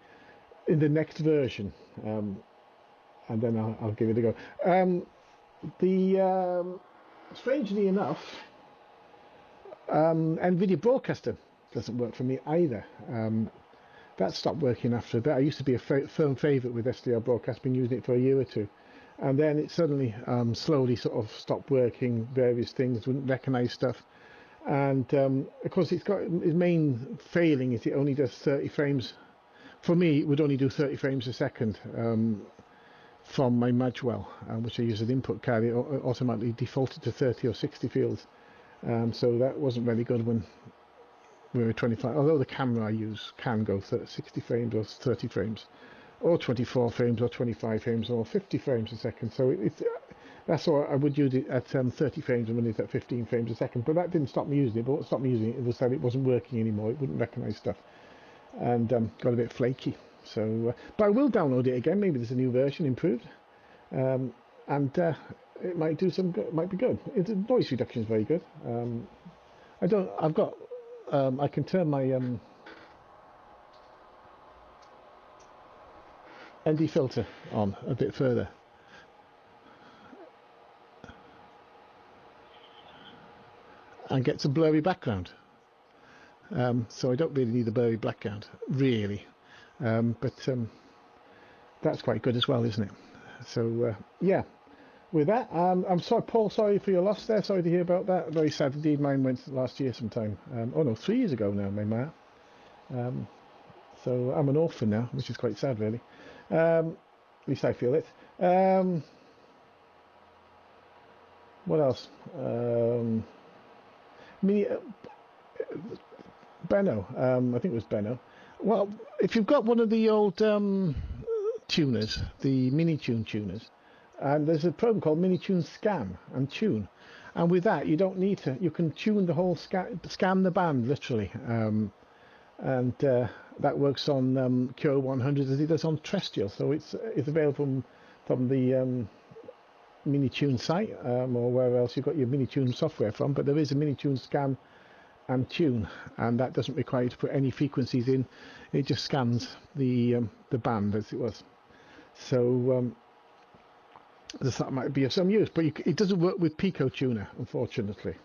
in the next version, and then I'll give it a go. Strangely enough, NVIDIA Broadcaster doesn't work for me either. That stopped working after a bit. I used to be a firm favourite with SDR Broadcast, been using it for a year or two. And then it suddenly slowly sort of stopped working, various things, wouldn't recognise stuff. And of course, its main failing is it only does 30 frames. For me, it would only do 30 frames a second. from my Madgewell, which I use as an input card. It automatically defaulted to 30 or 60 fields, so that wasn't very good when we were 25. Although the camera I use can go 60 frames or 30 frames, or 24 frames or 25 frames or 50 frames a second. So that's why I would use it at 30 frames a minute at 15 frames a second. But that didn't stop me using it. But what stopped me using it was that it wasn't working anymore. It wouldn't recognise stuff, and got a bit flaky. So, but I will download it again. Maybe there's a new version improved, and it might do some good. Might be good. The noise reduction is very good. I can turn my ND filter on a bit further, and get some blurry background. So I don't really need a blurry background, really. But that's quite good as well, isn't it? So yeah, with that, I'm sorry, Paul, sorry for your loss there. Sorry to hear about that. Very sad indeed. Mine went last year sometime. Oh no, 3 years ago now, my ma. So I'm an orphan now, which is quite sad, really. At least I feel it. What else? Benno, I think it was Benno. Well, if you've got one of the old tuners, the mini-tune tuners, and there's a program called mini-tune scan and tune, and with that you don't need to, you can tune the whole scan the band literally, and that works on QO-100 as it does on terrestrial. So it's available from the mini-tune site, or wherever else you've got your mini-tune software from. But there is a mini-tune scan and tune, and that doesn't require you to put any frequencies in. It just scans the band as it was. So that might be of some use, but it doesn't work with Pico Tuner, unfortunately.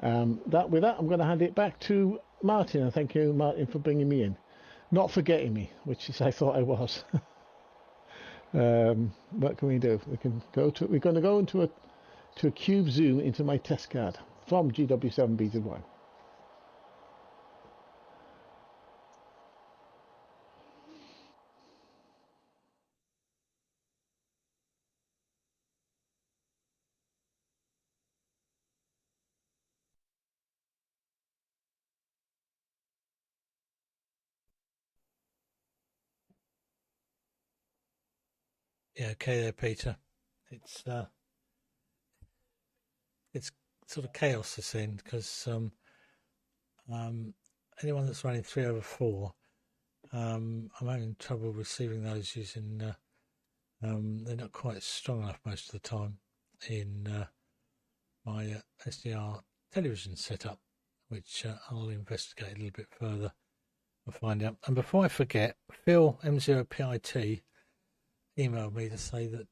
With that, I'm going to hand it back to Martin, and thank you, Martin, for bringing me in, not forgetting me, which is I thought I was. What can we do? We're going to go into a cube zoom into my test card from GW7BZY. Yeah, okay there, Peter. It's sort of chaos this end, because anyone that's running 3/4, I'm having trouble receiving those using. They're not quite strong enough most of the time in my SDR television setup, which I'll investigate a little bit further and find out. And before I forget, Phil M0PIT emailed me to say that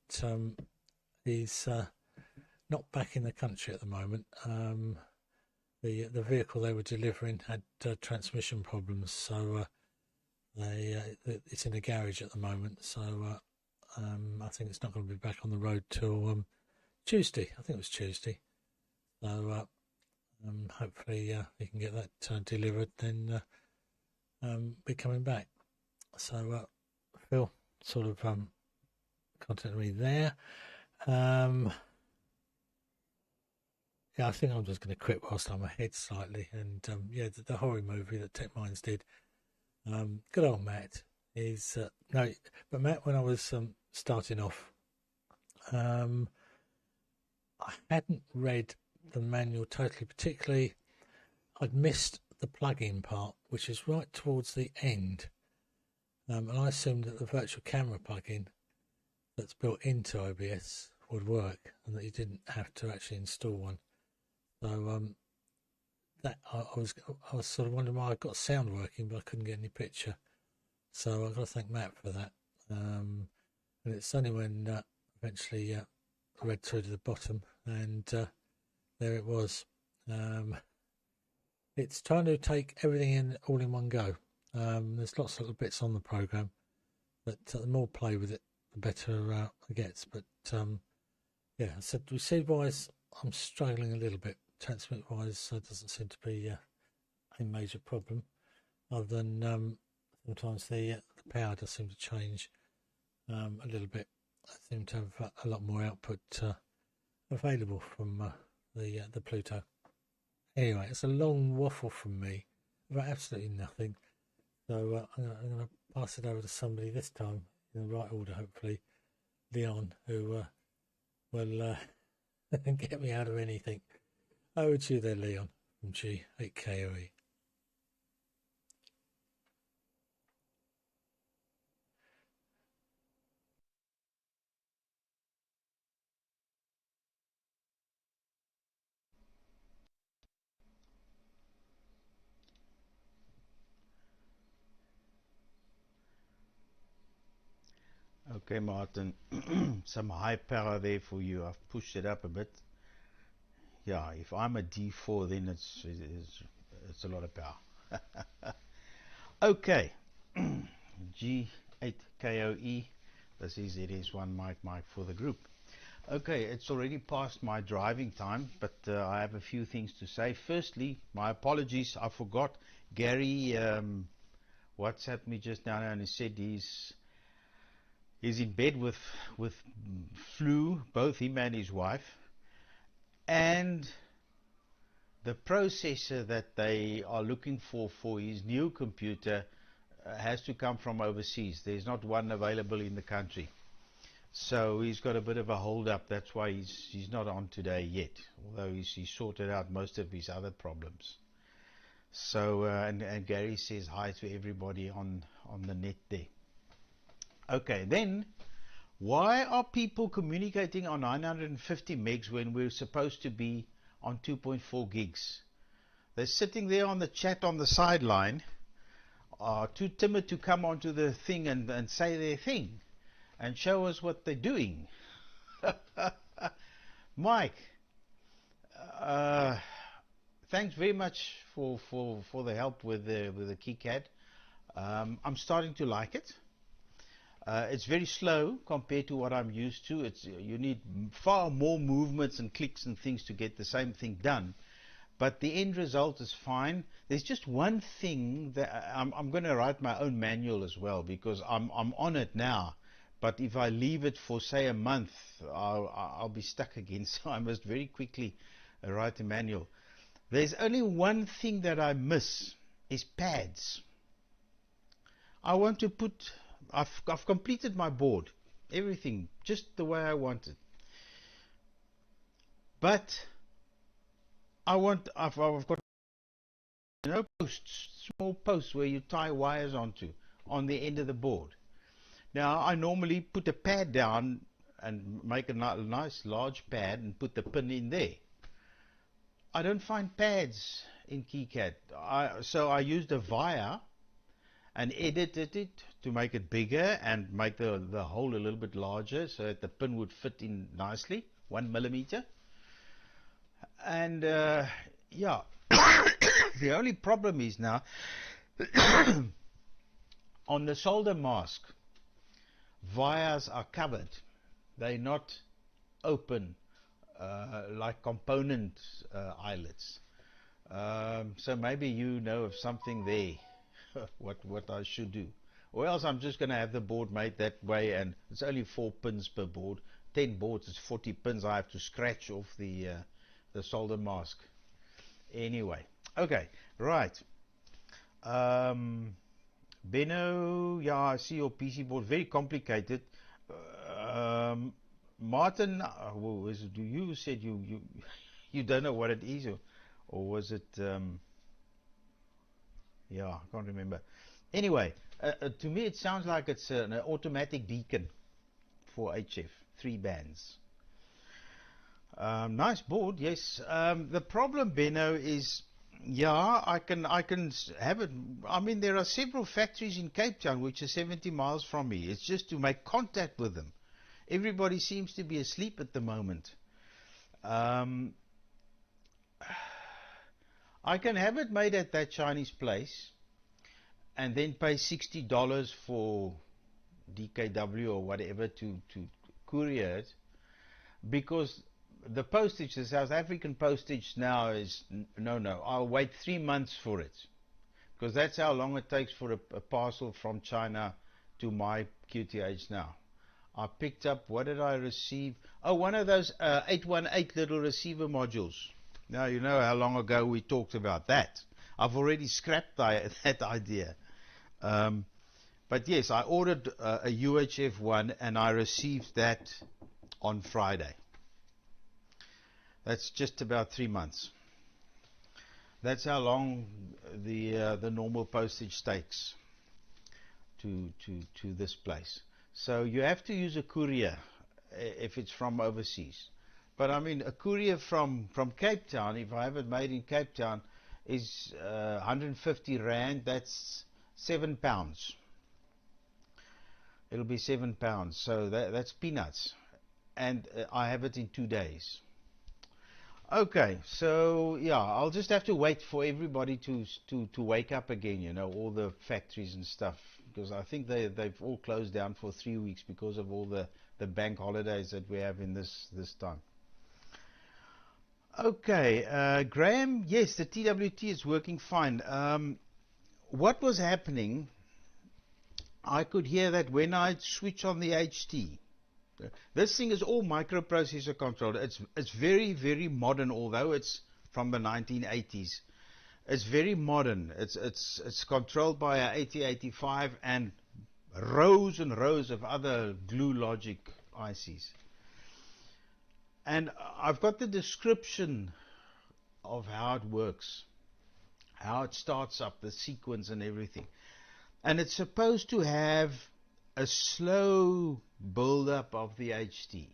he's not back in the country at the moment. The vehicle they were delivering had transmission problems, so it's in a garage at the moment. So I think it's not going to be back on the road till Tuesday. I think it was Tuesday. So hopefully he can get that delivered, then be coming back. So Phil sort of contacted me there. Yeah, I think I'm just going to quit whilst I'm ahead slightly. And yeah, the horror movie that Tech Minds did. Good old Matt is no, but Matt, when I was starting off, I hadn't read the manual totally. Particularly, I'd missed the plug-in part, which is right towards the end, and I assumed that the virtual camera plug-in that's built into OBS would work, and that you didn't have to actually install one. So that I was sort of wondering why I got sound working, but I couldn't get any picture. So I've got to thank Matt for that. And it's only when eventually read through to the bottom, and there it was. It's trying to take everything in all in one go. There's lots of little bits on the program, but the more play with it, the better it gets. But yeah, so receive wise, I'm struggling a little bit. Transmit wise, doesn't seem to be a major problem, other than sometimes the power does seem to change a little bit. seem to have a lot more output available from the Pluto. Anyway, it's a long waffle from me about absolutely nothing. So I'm going to pass it over to somebody this time in the right order, hopefully. Leon, who will get me out of anything. Over to you there, Leon, from G8KOE. Okay, Martin, some high power there for you. I've pushed it up a bit. Yeah, if I'm a D4, then it's a lot of power. Okay, G8KOE. This is one mic for the group. Okay, it's already past my driving time, but I have a few things to say. Firstly, my apologies. I forgot. Gary WhatsApped me just now and he said he's in bed with flu, both him and his wife, and the processor that they are looking for his new computer has to come from overseas. There's not one available in the country, so he's got a bit of a hold up. That's why he's not on today yet, although he's sorted out most of his other problems. So and Gary says hi to everybody on the net there. Okay, then, why are people communicating on 950 megs when we're supposed to be on 2.4 gigs? They're sitting there on the chat on the sideline, are too timid to come onto the thing and say their thing and show us what they're doing. Mike, thanks very much for the help with the KiCad. I'm starting to like it. It's very slow compared to what I'm used to. You need far more movements and clicks and things to get the same thing done. But the end result is fine. There's just one thing that I'm going to write my own manual as well, because I'm on it now. But if I leave it for, say, a month, I'll be stuck again. So I must very quickly write a manual. There's only one thing that I miss, is pads. I want to put... I've completed my board, everything just the way I want it, but I've got posts, small posts where you tie wires onto on the end of the board. Now I normally put a pad down and make a nice large pad and put the pin in there. I don't find pads in KiCad, so I used a wire and edited it to make it bigger and make the hole a little bit larger so that the pin would fit in nicely, 1 millimeter. And yeah, the only problem is now on the solder mask, wires are covered. They're not open like component eyelets. So maybe you know of something there. what I should do, or else I'm just going to have the board made that way, and it's only 4 pins per board. 10 boards is 40 pins. I have to scratch off the solder mask anyway. Okay, right. Benno, yeah, I see your PC board, very complicated. Martin, you said you don't know what it is, or was it yeah, I can't remember. Anyway, to me it sounds like it's an automatic beacon for HF, 3 bands. Nice board, yes. The problem, Benno, is, yeah, I can have it. I mean, there are several factories in Cape Town which are 70 miles from me. It's just to make contact with them. Everybody seems to be asleep at the moment. I can have it made at that Chinese place and then pay $60 for DKW or whatever to courier it, because the postage, the South African postage now is no. I'll wait 3 months for it, because that's how long it takes for a parcel from China to my QTH now. I picked up, what did I receive? Oh, one of those 818 little receiver modules. Now, you know how long ago we talked about that. I've already scrapped that idea. But yes, I ordered a UHF one and I received that on Friday. That's just about 3 months. That's how long the normal postage takes to this place. So you have to use a courier if it's from overseas. But I mean, a courier from Cape Town, if I have it made in Cape Town, is 150 Rand. That's £7. It'll be £7. So that's peanuts. And I have it in 2 days. Okay, so yeah, I'll just have to wait for everybody to wake up again, you know, all the factories and stuff, because I think they've all closed down for 3 weeks because of all the bank holidays that we have in this time. Okay, Graham, yes, the TWT is working fine. What was happening, I could hear that when I switch on the HT. This thing is all microprocessor controlled. It's very, very modern, although it's from the 1980s. It's very modern. It's controlled by a 8085 and rows and rows of other glue logic ICs. And I've got the description of how it works, how it starts up, the sequence and everything. And it's supposed to have a slow build-up of the HT,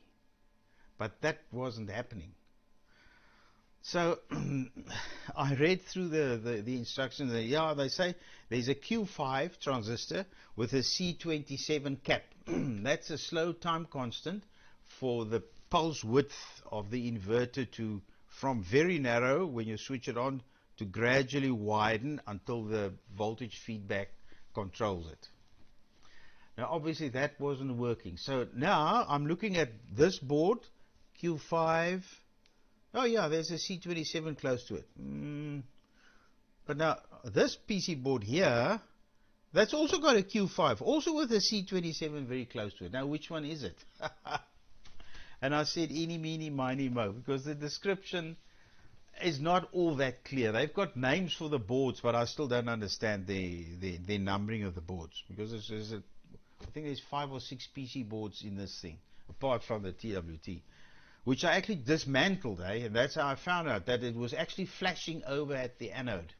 but that wasn't happening. So I read through the instructions. Yeah, they say there's a Q5 transistor with a C27 cap. That's a slow time constant for the pulse width of the inverter to, from very narrow when you switch it on, to gradually widen until the voltage feedback controls it. Now obviously that wasn't working. So now I'm looking at this board, Q5. Oh yeah, there's a C27 close to it. But now this PC board here, that's also got a Q5, also with a C27 very close to it. Now which one is it? And I said eeny, meeny, miny, mo, because the description is not all that clear. They've got names for the boards, but I still don't understand the numbering of the boards, because I think there's 5 or 6 PC boards in this thing, apart from the TWT, which I actually dismantled, and that's how I found out that it was actually flashing over at the anode,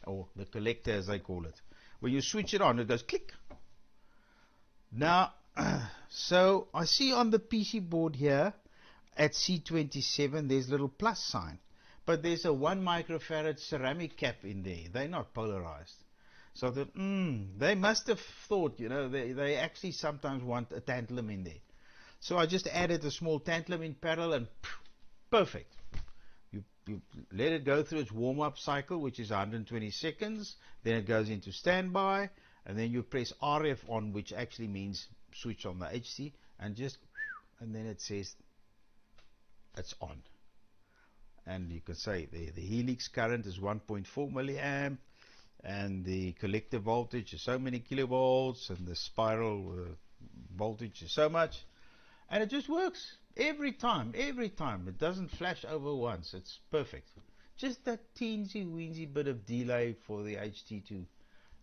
or the collector as they call it. When you switch it on, it goes click. Now, so I see on the PC board here at C27 there's a little plus sign, but there's a 1 microfarad ceramic cap in there. They're not polarized. So that they must have thought, you know, they actually sometimes want a tantalum in there. So I just added a small tantalum in parallel, and perfect. You let it go through its warm-up cycle, which is 120 seconds. Then it goes into standby, and then you press RF on, which actually means switch on the HT, and then it says it's on. And you can say the helix current is 1.4 milliamp. And the collector voltage is so many kilovolts, and the spiral voltage is so much, and it just works every time. It doesn't flash over once. It's perfect. Just that teensy weensy bit of delay for the HT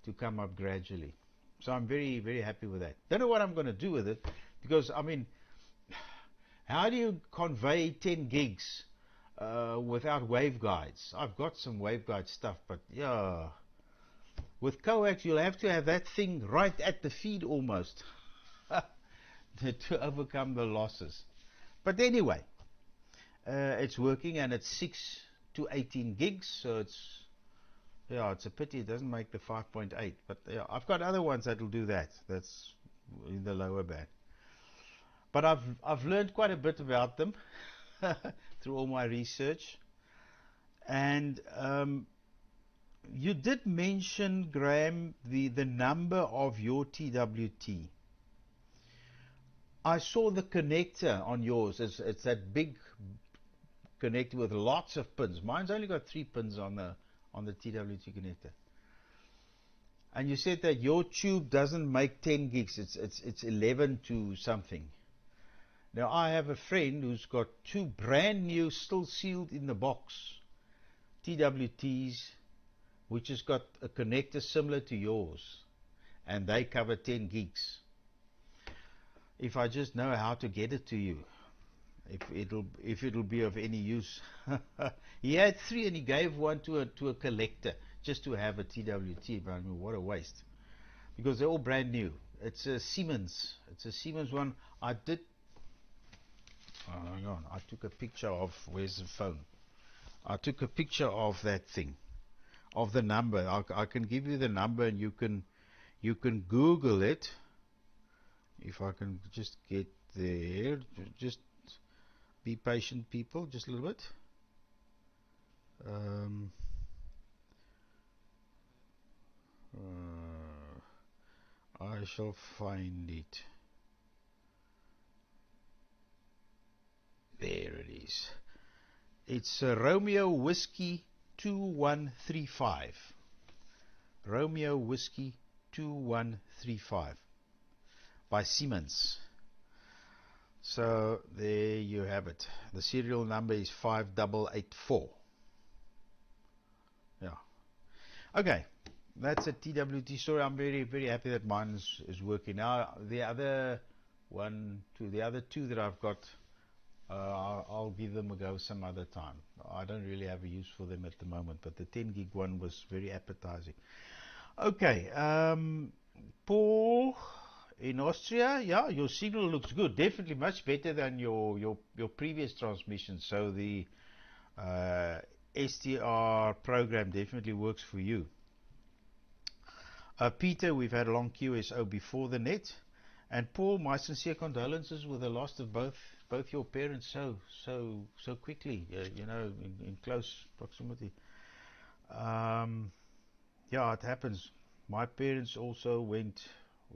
to come up gradually. So I'm very, very happy with that. Don't know what I'm going to do with it, because I mean, how do you convey 10 gigs without waveguides? I've got some waveguide stuff, but yeah. With coax, you'll have to have that thing right at the feed almost to overcome the losses. But anyway, it's working, and it's 6 to 18 gigs, so it's a pity it doesn't make the 5.8. But yeah, I've got other ones that'll do that. That's in the lower band. But I've learned quite a bit about them through all my research, and you did mention, Graham, the number of your TWT. I saw the connector on yours. It's that big connector with lots of pins. Mine's only got 3 pins on the TWT connector. And you said that your tube doesn't make 10 gigs, it's 11 to something. Now I have a friend who's got two brand new, still sealed in the box, TWTs, which has got a connector similar to yours, and they cover 10 gigs. If I just know how to get it to you, if it'll be of any use. He had 3 and he gave one to a collector just to have a TWT, but I mean, what a waste, because they're all brand new. It's a Siemens. It's a Siemens one. I did. Oh, hang on. I took a picture of. Where's the phone? I took a picture of that thing, of the number. I can give you the number, and you can Google it. If I can just get there, just be patient, people, just a little bit. I shall find it. There it is. It's Romeo Whiskey 2135. Romeo Whiskey 2135 by Siemens. So there you have it. The serial number is 5884. Yeah. Okay. That's a TWT story. I'm very, very happy that mine is working now. The other two that I've got, I'll give them a go some other time. I don't really have a use for them at the moment, but the 10 gig one was very appetizing. Okay, Paul in Austria, yeah, your signal looks good. Definitely much better than your previous transmission. So the STR program definitely works for you. Peter, we've had a long QSO before the net. And Paul, my sincere condolences with the loss of both your parents so quickly, you know, in close proximity. Yeah, it happens. My parents also went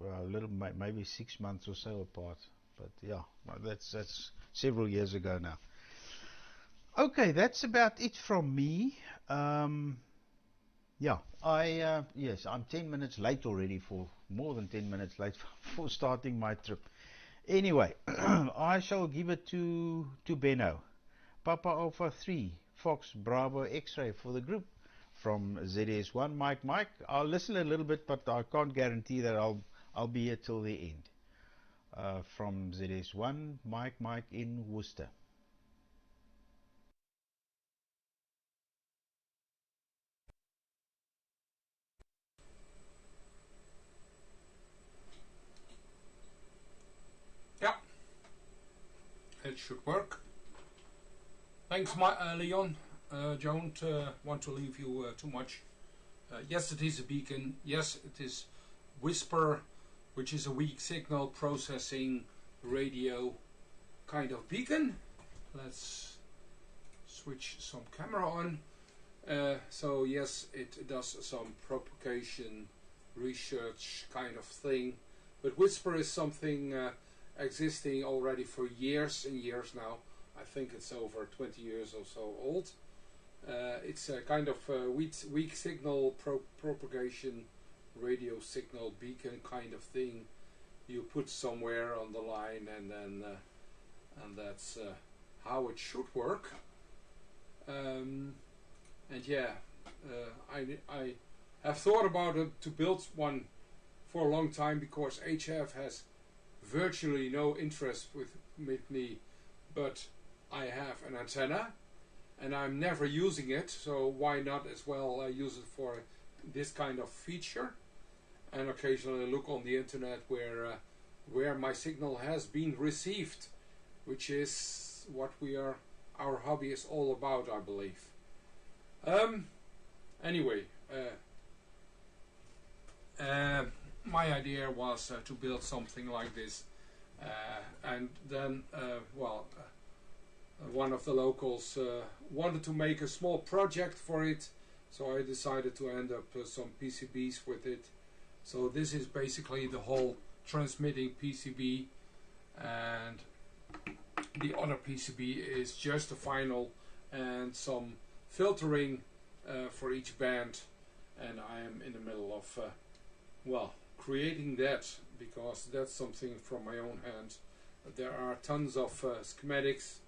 a little, maybe 6 months or so apart. But yeah, that's several years ago now. Okay, that's about it from me. Yeah, yes, I'm 10 minutes late already, for more than 10 minutes late for starting my trip. Anyway, I shall give it to Benno. Papa Alpha 3, Fox Bravo X-Ray for the group from ZS1. Mike, I'll listen a little bit, but I can't guarantee that I'll be here till the end. From ZS1, Mike in Worcester. It should work. Thanks, Leon. Don't want to leave you too much. Yes, it is a beacon. Yes, it is Whisper, which is a weak signal processing radio kind of beacon. Let's switch some camera on. So yes, it does some propagation research kind of thing. But Whisper is something existing already for years and years now. I think it's over 20 years or so old. It's a kind of weak signal propagation radio signal beacon kind of thing you put somewhere on the line, and then and that's how it should work. And yeah, I have thought about it to build one for a long time, because HF has virtually no interest with me, but I have an antenna and I'm never using it, so why not as well use it for this kind of feature, and occasionally look on the internet where my signal has been received, which is what our hobby is all about, I believe. Anyway, my idea was to build something like this, and then one of the locals wanted to make a small project for it, so I decided to end up some PCBs with it. So this is basically the whole transmitting PCB, and the other PCB is just the final and some filtering for each band, and I am in the middle of well, creating that, because that's something from my own hand. There are tons of schematics,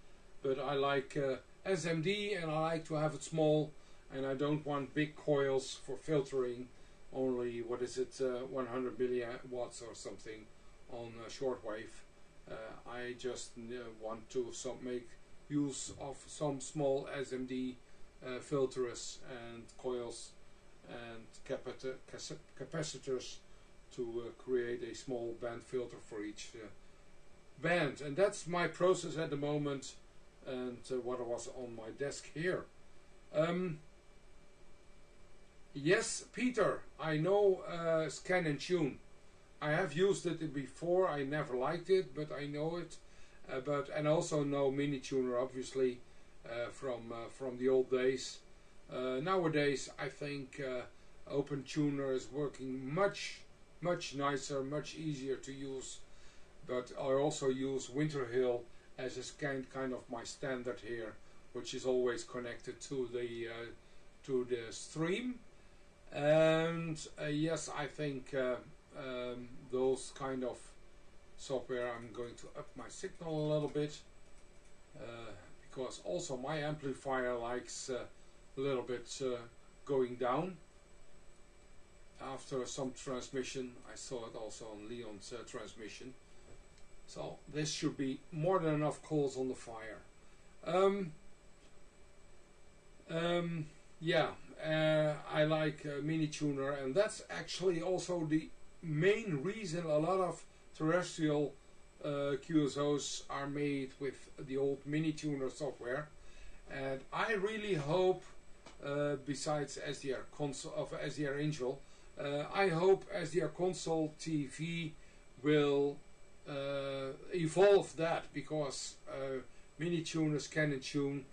but I like SMD, and I like to have it small, and I don't want big coils for filtering. Only, what is it, 100 milliwatts or something on shortwave. I just want to make use of some small SMD filters and coils and capacitors to create a small band filter for each band. And that's my process at the moment, and what was on my desk here. Yes, Peter, I know Scan and Tune. I have used it before. I never liked it, but I know it. And also know Mini Tuner, obviously, from the old days. Nowadays, I think Open Tuner is working much nicer, much easier to use. But I also use Winter Hill as a kind of my standard here, which is always connected to the stream. And yes, I think those kind of software, I'm going to up my signal a little bit, because also my amplifier likes a little bit going down after some transmission. I saw it also on Leon's transmission. So this should be more than enough coals on the fire. Yeah, I like Mini Tuner, and that's actually also the main reason a lot of terrestrial QSOs are made with the old Mini Tuner software. And I really hope, besides SDR console of SDR Angel, I hope SDR console TV will evolve that, because Mini Tuner, Scan and Tune,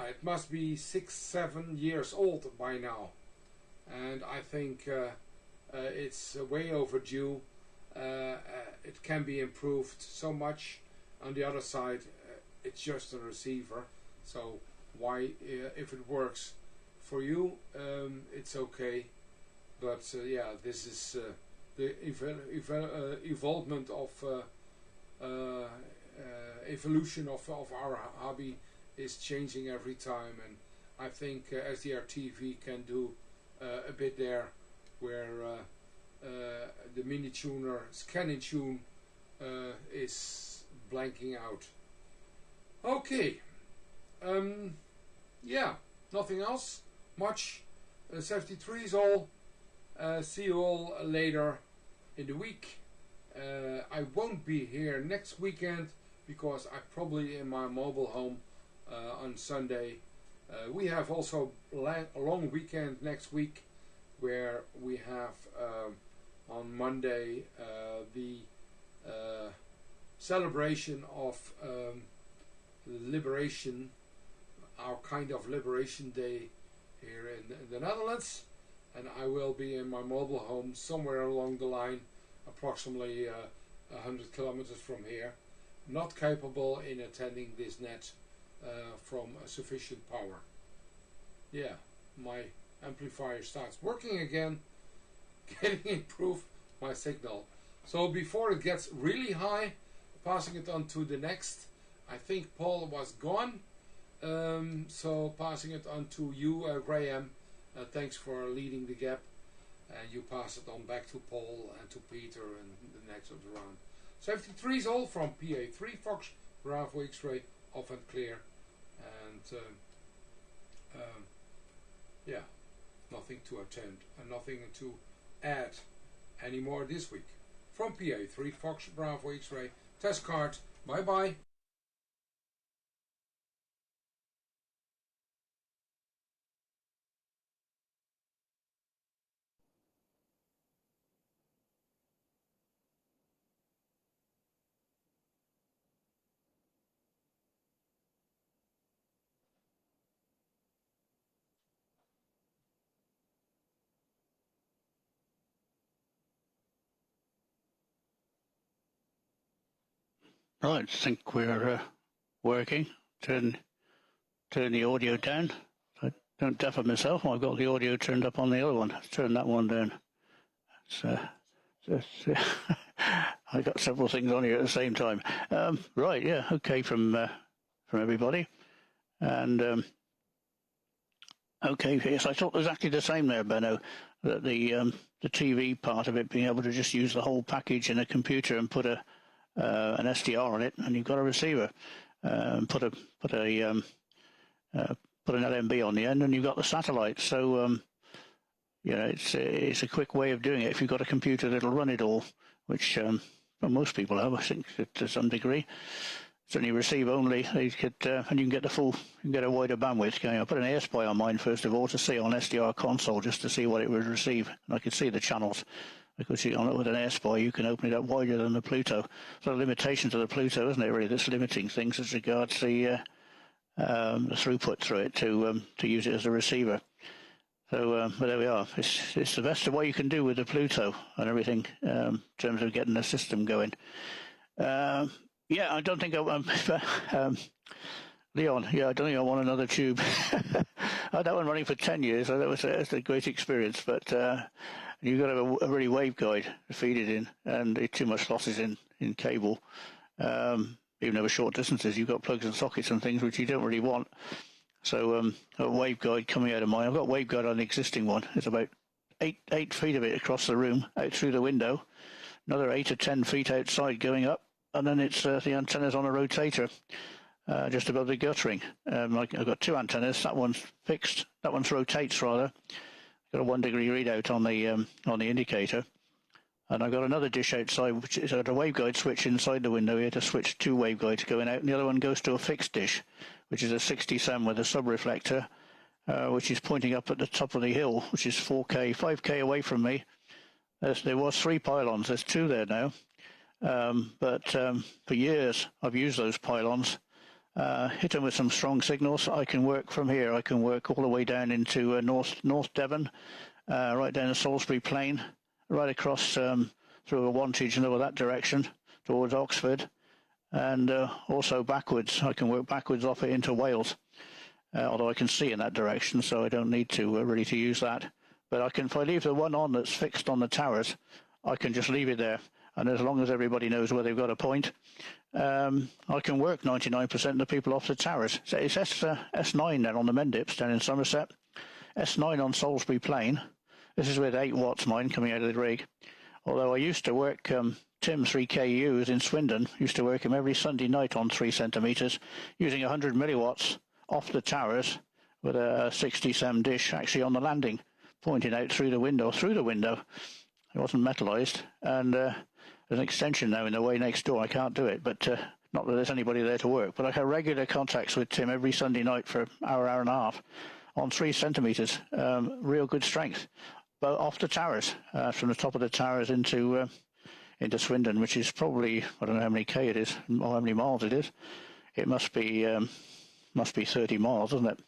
it must be 6-7 years old by now, and I think it's way overdue. It can be improved so much. On the other side, it's just a receiver, so why, if it works for you, it's okay. But yeah, this is the evolvement of evolution of our hobby is changing every time, and I think SDR TV can do a bit there, where the Mini Tuner, Scan and Tune, is blanking out. Okay, yeah, nothing else much. 73 is all. See you all later in the week. I won't be here next weekend, because I'm probably in my mobile home on Sunday. We have also a long weekend next week, where we have on Monday the celebration of liberation, our kind of Liberation Day here in the Netherlands, and I will be in my mobile home somewhere along the line, approximately 100 kilometers from here, not capable in attending this net from sufficient power. Yeah, my amplifier starts working again, getting improved my signal. So before it gets really high, passing it on to the next. I think Paul was gone, so passing it on to you, Graham. Thanks for leading the gap, and you pass it on back to Paul and to Peter and the next of the round. 73 is all from PA3 Fox Bravo X-ray, off and clear, and yeah, nothing to attend and nothing to add anymore this week. From PA3 Fox Bravo X-ray, test card, bye bye. Right, I think we're working. Turn the audio down. I don't deafen myself. I've got the audio turned up on the other one. Turn that one down. I got several things on here at the same time. Right, yeah, okay, from everybody, and okay, yes, I thought exactly the same there, Benno. That the TV part of it, being able to just use the whole package in a computer and put an SDR on it, and you've got a receiver, put an LMB on the end, and you've got the satellite. So it's a quick way of doing it if you've got a computer that'll run it all, which most people have, I think, to some degree. It's only receive only. And you can get you can get a wider bandwidth going. I put an AirSpy on mine first of all to see on SDR console, just to see what it would receive, and I could see the channels. I could see on it with an AirSpy, you can open it up wider than the Pluto. So the limitations of the Pluto, isn't it, really, that's limiting things as regards the throughput through it to use it as a receiver. So, but there we are. It's the best of what you can do with the Pluto and everything in terms of getting the system going. Yeah, I don't think Leon, yeah, I don't think I want another tube. I had that one running for 10 years, so that's a great experience, but you've got to have a really waveguide to feed it in, and too much losses in cable. Even over short distances, you've got plugs and sockets and things which you don't really want. So a waveguide coming out of mine. I've got a waveguide on the existing one. It's about 8 feet of it across the room, out through the window, another 8 or 10 feet outside going up, and then it's the antenna's on a rotator just above the guttering. I've got 2 antennas. That one's fixed. That one rotates rather. Got a 1 degree readout on the indicator, and I've got another dish outside, which is a waveguide switch inside the window here to switch 2 waveguides going out, and the other one goes to a fixed dish, which is a 60 SEM with a sub-reflector, which is pointing up at the top of the hill, which is 5K away from me. There was 3 pylons. There's 2 there now. But for years I've used those pylons, hit them with some strong signals. I can work from here. I can work all the way down into North Devon, right down the Salisbury Plain, right across through a Wantage and over that direction towards Oxford, and also backwards. I can work backwards off it into Wales, although I can see in that direction, so I don't need to really to use that. But if I leave the one on that's fixed on the towers, I can just leave it there. And as long as everybody knows where they've got a point, I can work 99% of the people off the towers. So it's S9 then on the Mendips down in Somerset, S9 on Salisbury Plain. This is with 8 watts mine coming out of the rig. Although I used to work Tim 3KUs in Swindon, used to work him every Sunday night on 3 centimetres, using 100 milliwatts off the towers with a 60 SEM dish actually on the landing, pointing out through the window. It wasn't metalized, and there's an extension now in the way next door. I can't do it, but not that there's anybody there to work. But I have regular contacts with Tim every Sunday night for an hour and a half on 3 centimetres. Real good strength, but off the towers, from the top of the towers into Swindon, which is probably, I don't know how many K it is or how many miles it is. It must be 30 miles, isn't it?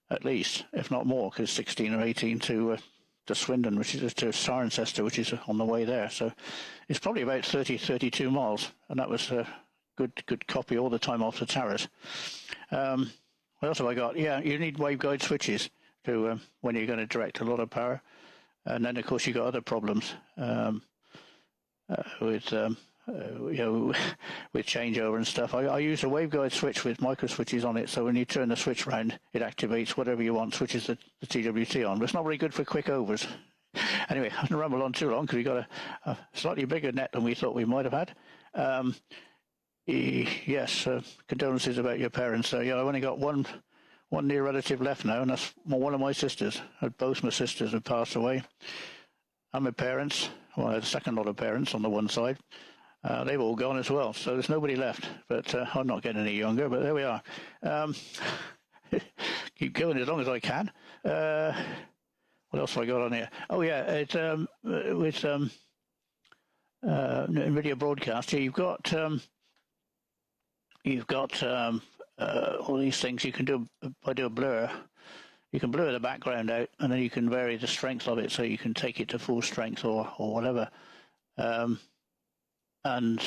At least, if not more, because 16 or 18 to Swindon, which is to Cirencester, which is on the way there. So it's probably about 32 miles, and that was a good copy all the time off the towers. What else have I got? Yeah, you need waveguide switches to when you're going to direct a lot of power, and then of course you got other problems with with changeover and stuff. I use a waveguide switch with micro switches on it, so when you turn the switch round, it activates whatever you want, switches the TWT on. But it's not very good for quick overs. Anyway, I haven't rambled on too long because we got a slightly bigger net than we thought we might have had. Yes, condolences about your parents. Yeah, I've only got one near relative left now, and that's one of my sisters. Both my sisters have passed away. And my parents, well, I had a second lot of parents on the one side. They've all gone as well, so there's nobody left. But I'm not getting any younger, but there we are. Keep going as long as I can. What else have I got on here? Oh, yeah, it's with NVIDIA broadcast. Here you've got all these things. You can do a blur. You can blur the background out, and then you can vary the strength of it, so you can take it to full strength or whatever. And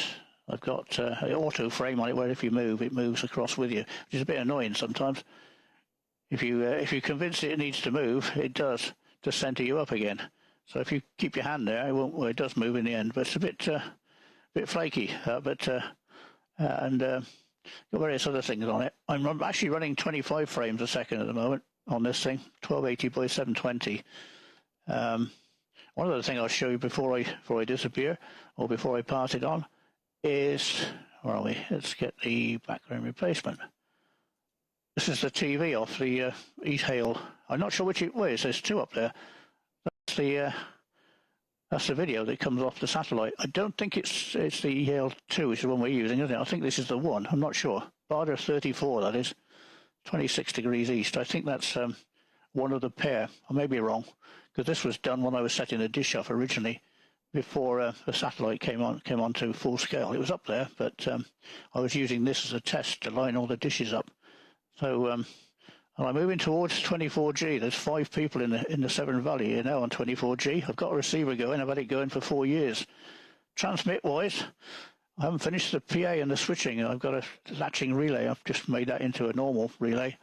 I've got auto frame on it, where if you move, it moves across with you, which is a bit annoying sometimes. If you convince it needs to move, it does, to center you up again. So if you keep your hand there, it won't. Well, it does move in the end, but it's a bit flaky. And got various other things on it. I'm actually running 25 frames a second at the moment on this thing, 1280 by 720. One other thing I'll show you before I disappear, or before I pass it on, is, where are we? Let's get the background replacement. This is the TV off the e-hail. I'm not sure which it was. There's two up there. That's the video that comes off the satellite. I don't think it's the e-hail 2, which is the one we're using, isn't it? I think this is the one. I'm not sure. Barder 34, that is. 26 degrees east. I think that's one of the pair. I may be wrong, because this was done when I was setting the dish off originally, before the satellite came on to full scale. It was up there, but I was using this as a test to line all the dishes up. So and I'm moving towards 24G. There's 5 people in the Severn Valley here now on 24G. I've got a receiver going. I've had it going for 4 years. Transmit-wise, I haven't finished the PA and the switching. I've got a latching relay. I've just made that into a normal relay.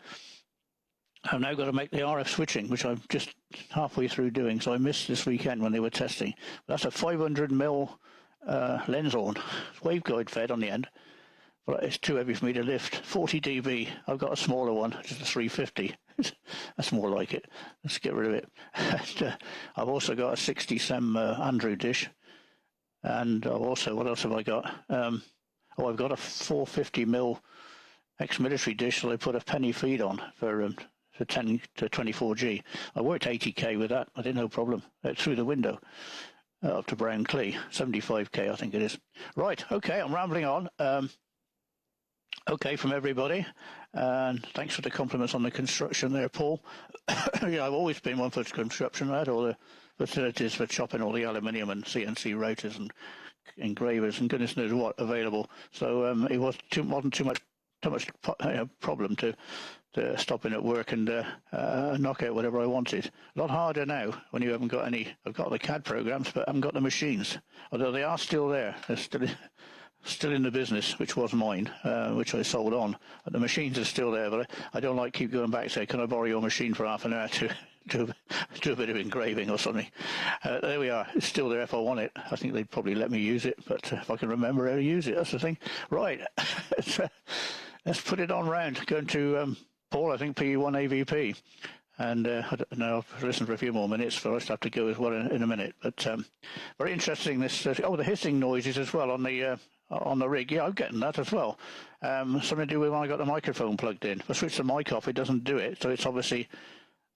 I've now got to make the RF switching, which I'm just halfway through doing. So I missed this weekend when they were testing. But that's a 500mm lens horn, waveguide fed on the end. But it's too heavy for me to lift. 40 dB. I've got a smaller one, just a 350. That's more like it. Let's get rid of it. And, I've also got a 60 SEM Andrew dish. And I've also, what else have I got? I've got a 450mm ex-military dish that I put a penny feed on for 10 to 24G. I worked 80k with that. I did no problem through the window up to Brown-Clee. 75k, I think it is. Right, okay, I'm rambling on. Okay from everybody, and thanks for the compliments on the construction there, Paul. Yeah, I've always been one for construction. I had all the facilities for chopping all the aluminium and CNC rotors and engravers and goodness knows what available. So it wasn't too much problem to stopping at work and knock out whatever I wanted. A lot harder now when you haven't got any. I've got the CAD programs, but I haven't got the machines. Although they are still there. They're still in the business, which was mine, which I sold on. But the machines are still there, but I don't like keep going back and say, can I borrow your machine for half an hour to do a bit of engraving or something? There we are. It's still there if I want it. I think they'd probably let me use it, but if I can remember how to use it, that's the thing. Right, let's put it on round. Going to Paul, I think, PE1 AVP. And I don't know, I've listened for a few more minutes, but I just have to go as well in a minute. But very interesting, this, the hissing noises as well on the rig. Yeah, I'm getting that as well. Something to do with when I got the microphone plugged in. If I switch the mic off, it doesn't do it. So it's obviously,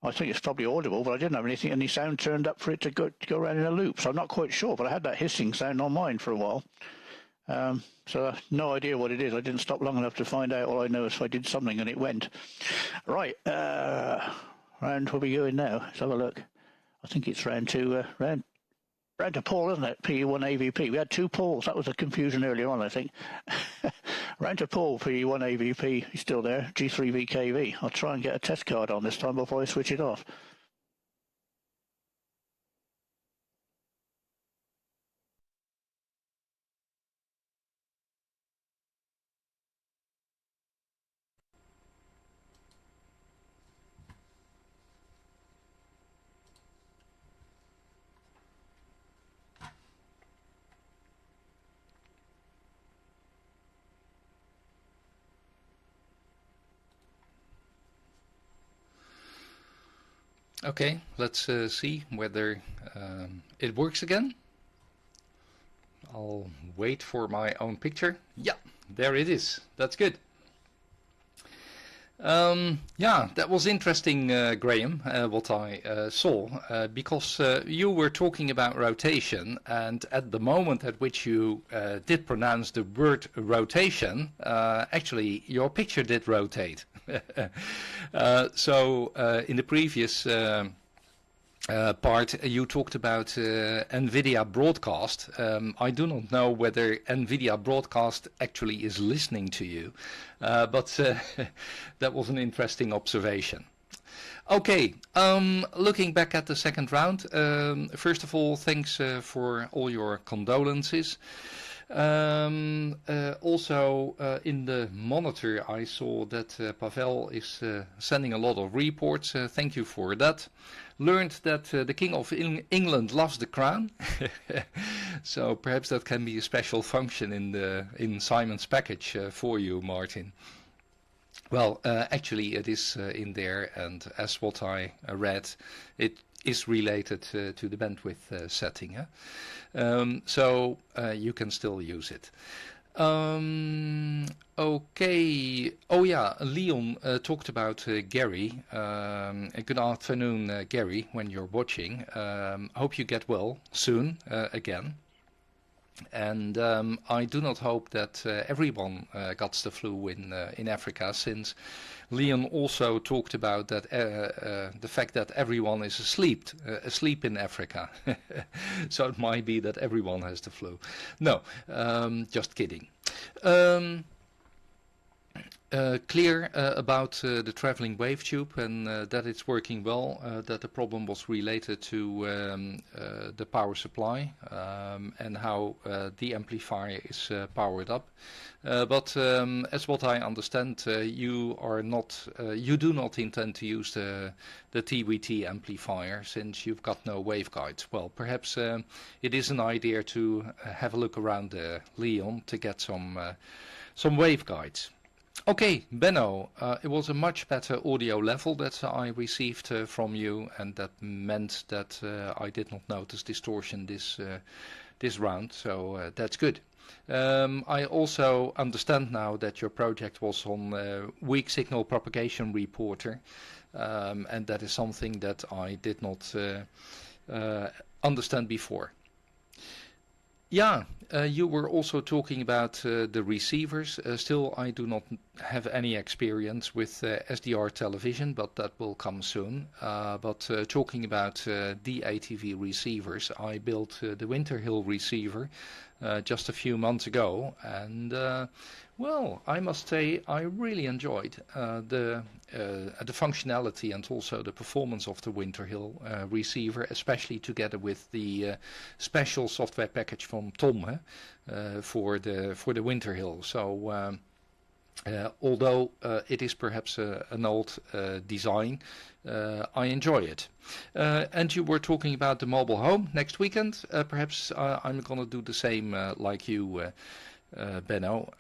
I think it's probably audible, but I didn't have any sound turned up for it to go around in a loop. So I'm not quite sure, but I had that hissing sound on mine for a while. So no idea what it is. I didn't stop long enough to find out. All I know is I did something and it went. Right, round where we going now? Let's have a look. I think it's round to Paul, isn't it? PE1 AVP. We had 2 Pauls. That was a confusion earlier on, I think. Round to Paul, PE1 AVP. He's still there. G3VKV. I'll try and get a test card on this time before I switch it off. Okay, let's see whether it works again. I'll wait for my own picture. Yeah, there it is. That's good. Yeah, that was interesting, Graham, what I saw, because you were talking about rotation, and at the moment at which you did pronounce the word rotation, actually your picture did rotate. So in the previous part you talked about NVIDIA Broadcast. I do not know whether NVIDIA Broadcast actually is listening to you, but that was an interesting observation. Okay, looking back at the second round, first of all, thanks for all your condolences. Also, in the monitor, I saw that Pavel is sending a lot of reports. Thank you for that. Learned that the King of England loves the crown. So perhaps that can be a special function in Simon's package for you, Martin. Well, actually it is in there, and as what I read, it is related to the bandwidth setting. So you can still use it. Okay. Oh yeah, Leon talked about Gary. Good afternoon, Gary, when you're watching. Hope you get well soon again. And I do not hope that everyone got the flu in Africa, since Leon also talked about that the fact that everyone is asleep in Africa. So it might be that everyone has the flu. No, just kidding. Clear about the traveling wave tube, and that it's working well, that the problem was related to the power supply and how the amplifier is powered up. But as what I understand, you do not intend to use the TWT amplifier, since you've got no waveguides. Well, perhaps it is an idea to have a look around Leon to get some waveguides. Okay, Benno, it was a much better audio level that I received from you, and that meant that I did not notice distortion this round, so that's good. I also understand now that your project was on weak signal propagation reporter, and that is something that I did not understand before. Yeah, you were also talking about the receivers. Still, I do not have any experience with SDR television, but that will come soon. But talking about DATV receivers, I built the Winterhill receiver just a few months ago, and well, I must say I really enjoyed the functionality and also the performance of the Winterhill receiver, especially together with the special software package from Tom for the Winterhill. So although it is perhaps an old design, I enjoy it. And you were talking about the mobile home next weekend. Perhaps I'm going to do the same like you, Benno.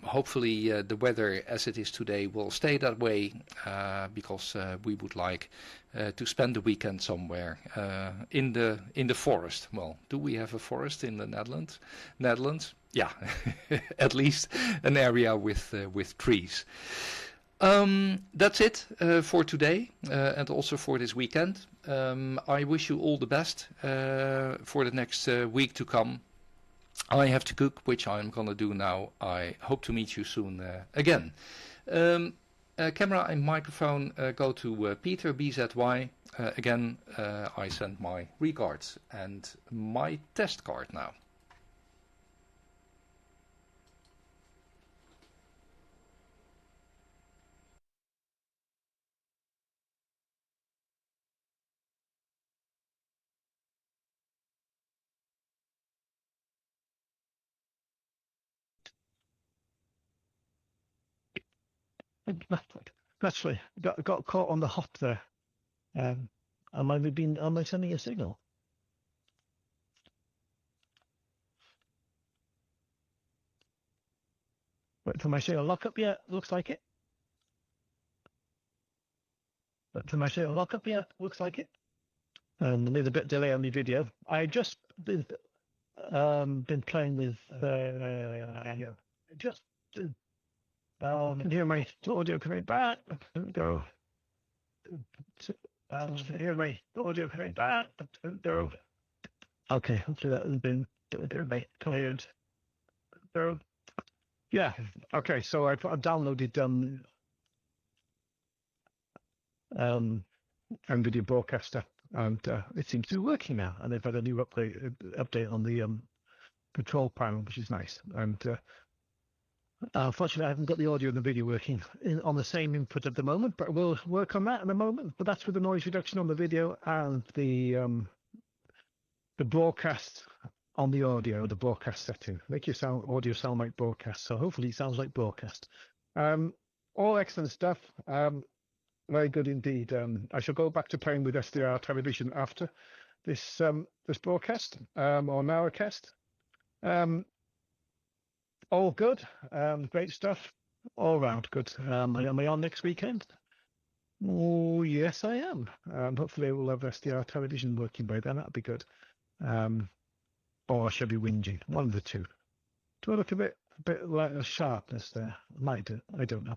Hopefully the weather as it is today will stay that way, because we would like to spend the weekend somewhere in the forest. Well, do we have a forest in the Netherlands? Yeah, at least an area with trees. That's it for today and also for this weekend. I wish you all the best for the next week to come. I have to cook, which I'm going to do now. I hope to meet you soon again. Camera and microphone go to Peter, BZY. Again, I send my regards and my test card now. Naturally, got caught on the hop there. Am I sending a signal? Wait for my signal lock up yet? Looks like it. Wait for my signal lock up yet? Looks like it. And there's a bit delay on the video. I just been playing with just can hear my audio coming back. Go. Hear my audio coming back. Go. Okay, hopefully that has been cleared. So yeah, okay. So I've downloaded NVIDIA Broadcaster, and it seems to be working now. And they've had a new update on the control panel, which is nice. And unfortunately, I haven't got the audio and the video working on the same input at the moment, but we'll work on that in a moment. But that's with the noise reduction on the video and the broadcast on the audio, the broadcast setting. Make your audio sound like broadcast. So hopefully it sounds like broadcast. All excellent stuff. Very good indeed. I shall go back to playing with SDR television after this this broadcast or nowcast. All good. Great stuff. All round good. Am I on next weekend? Oh, yes, I am. Hopefully we'll have SDR television working by then. That'd be good. Or I shall be whinging. One of the two. Do I look a bit like a sharpness there? Might do. I don't know.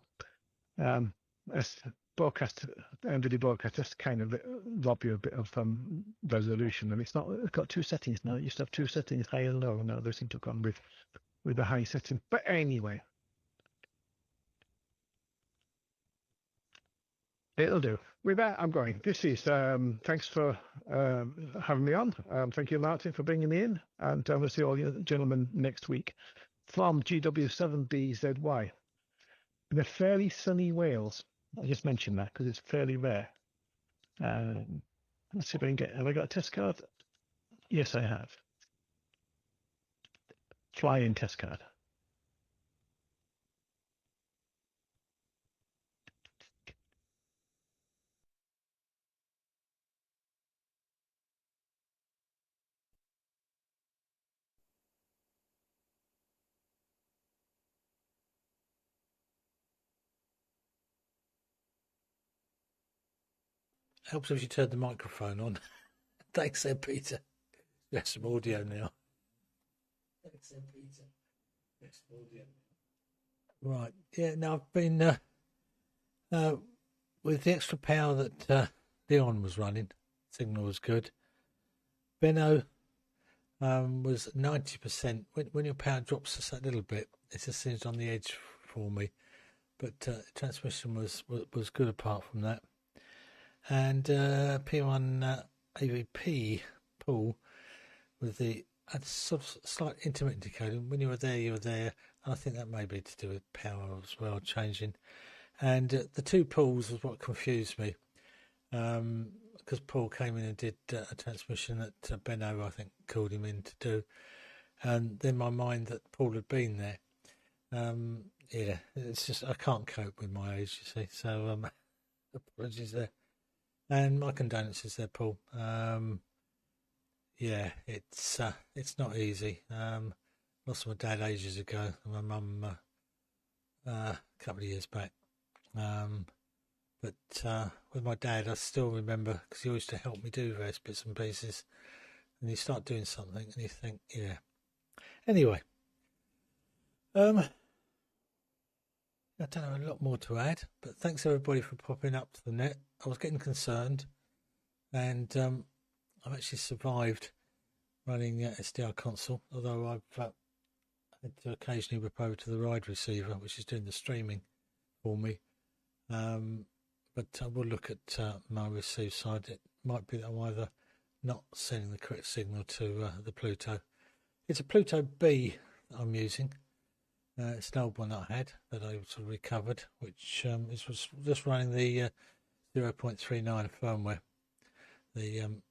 As broadcast, end of the broadcast, just kind of rob you a bit of resolution. And it's got two settings now. It used to have two settings, high and low. Now they seem to have gone with the high setting. But anyway, it'll do. With that, I'm going. This is thanks for having me on. Thank you, Martin, for bringing me in, and we'll see all you gentlemen next week from GW7BZY in a fairly sunny Wales. I just mentioned that because it's fairly rare. Let's see if I can get. Have I got a test card? Yes, I have. Fly-in test card. Helps if you turn the microphone on. Thanks there, Peter. There's some audio now. Thanks there, Peter. There's some audio. Right. Yeah, now I've been with the extra power that Leon was running, signal was good. Benno was 90%. When your power drops just a little bit, it just seems on the edge for me. But transmission was good apart from that. And P1 AVP pool with the sort of slight intermittent decoding. When you were there, you were there. And I think that may be to do with power as well, changing. And the two pools was what confused me. Because Paul came in and did a transmission that Benno, I think, called him in to do. And then my mind that Paul had been there. Yeah, it's just, I can't cope with my age, you see. So apologies there. And my condolences there, Paul. Yeah, it's not easy. Lost my dad ages ago, and my mum a couple of years back. But with my dad, I still remember, because he used to help me do various bits and pieces. And you start doing something, and you think, yeah. Anyway, I don't have a lot more to add, but thanks everybody for popping up to the net. I was getting concerned, and I've actually survived running SDR console, although I've had to occasionally whip over to the ride receiver, which is doing the streaming for me. But I will look at my receive side. It might be that I'm either not sending the correct signal to the Pluto. It's a Pluto B that I'm using. It's an old one that I had that I sort of recovered, which was just running the 0.39 firmware, the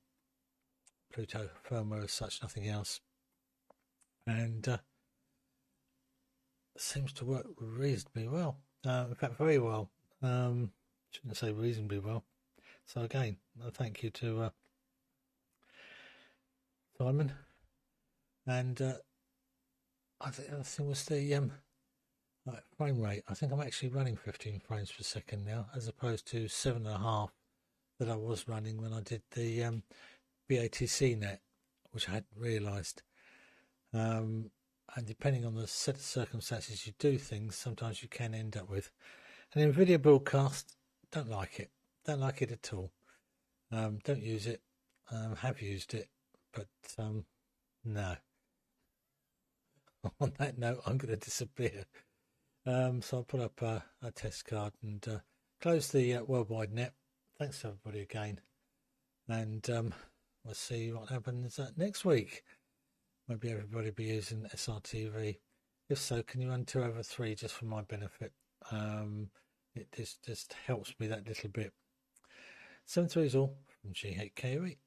Pluto firmware as such, nothing else, and seems to work reasonably well. In fact, very well. Shouldn't say reasonably well. So again, a thank you to Simon, and I think the other thing was the frame rate. I think I'm actually running 15 frames per second now, as opposed to 7.5 that I was running when I did the BATC net, which I hadn't realised. And depending on the set of circumstances you do things, sometimes you can end up with. And in video broadcast, don't like it. Don't like it at all. Don't use it. Have used it, but no. On that note, I'm going to disappear. So I'll put up a test card and close the worldwide net. Thanks to everybody again. And we'll see what happens next week. Maybe everybody will be using SRTV. If so, can you run 2/3 just for my benefit? It just helps me that little bit. 7 3 is all from G8KOE.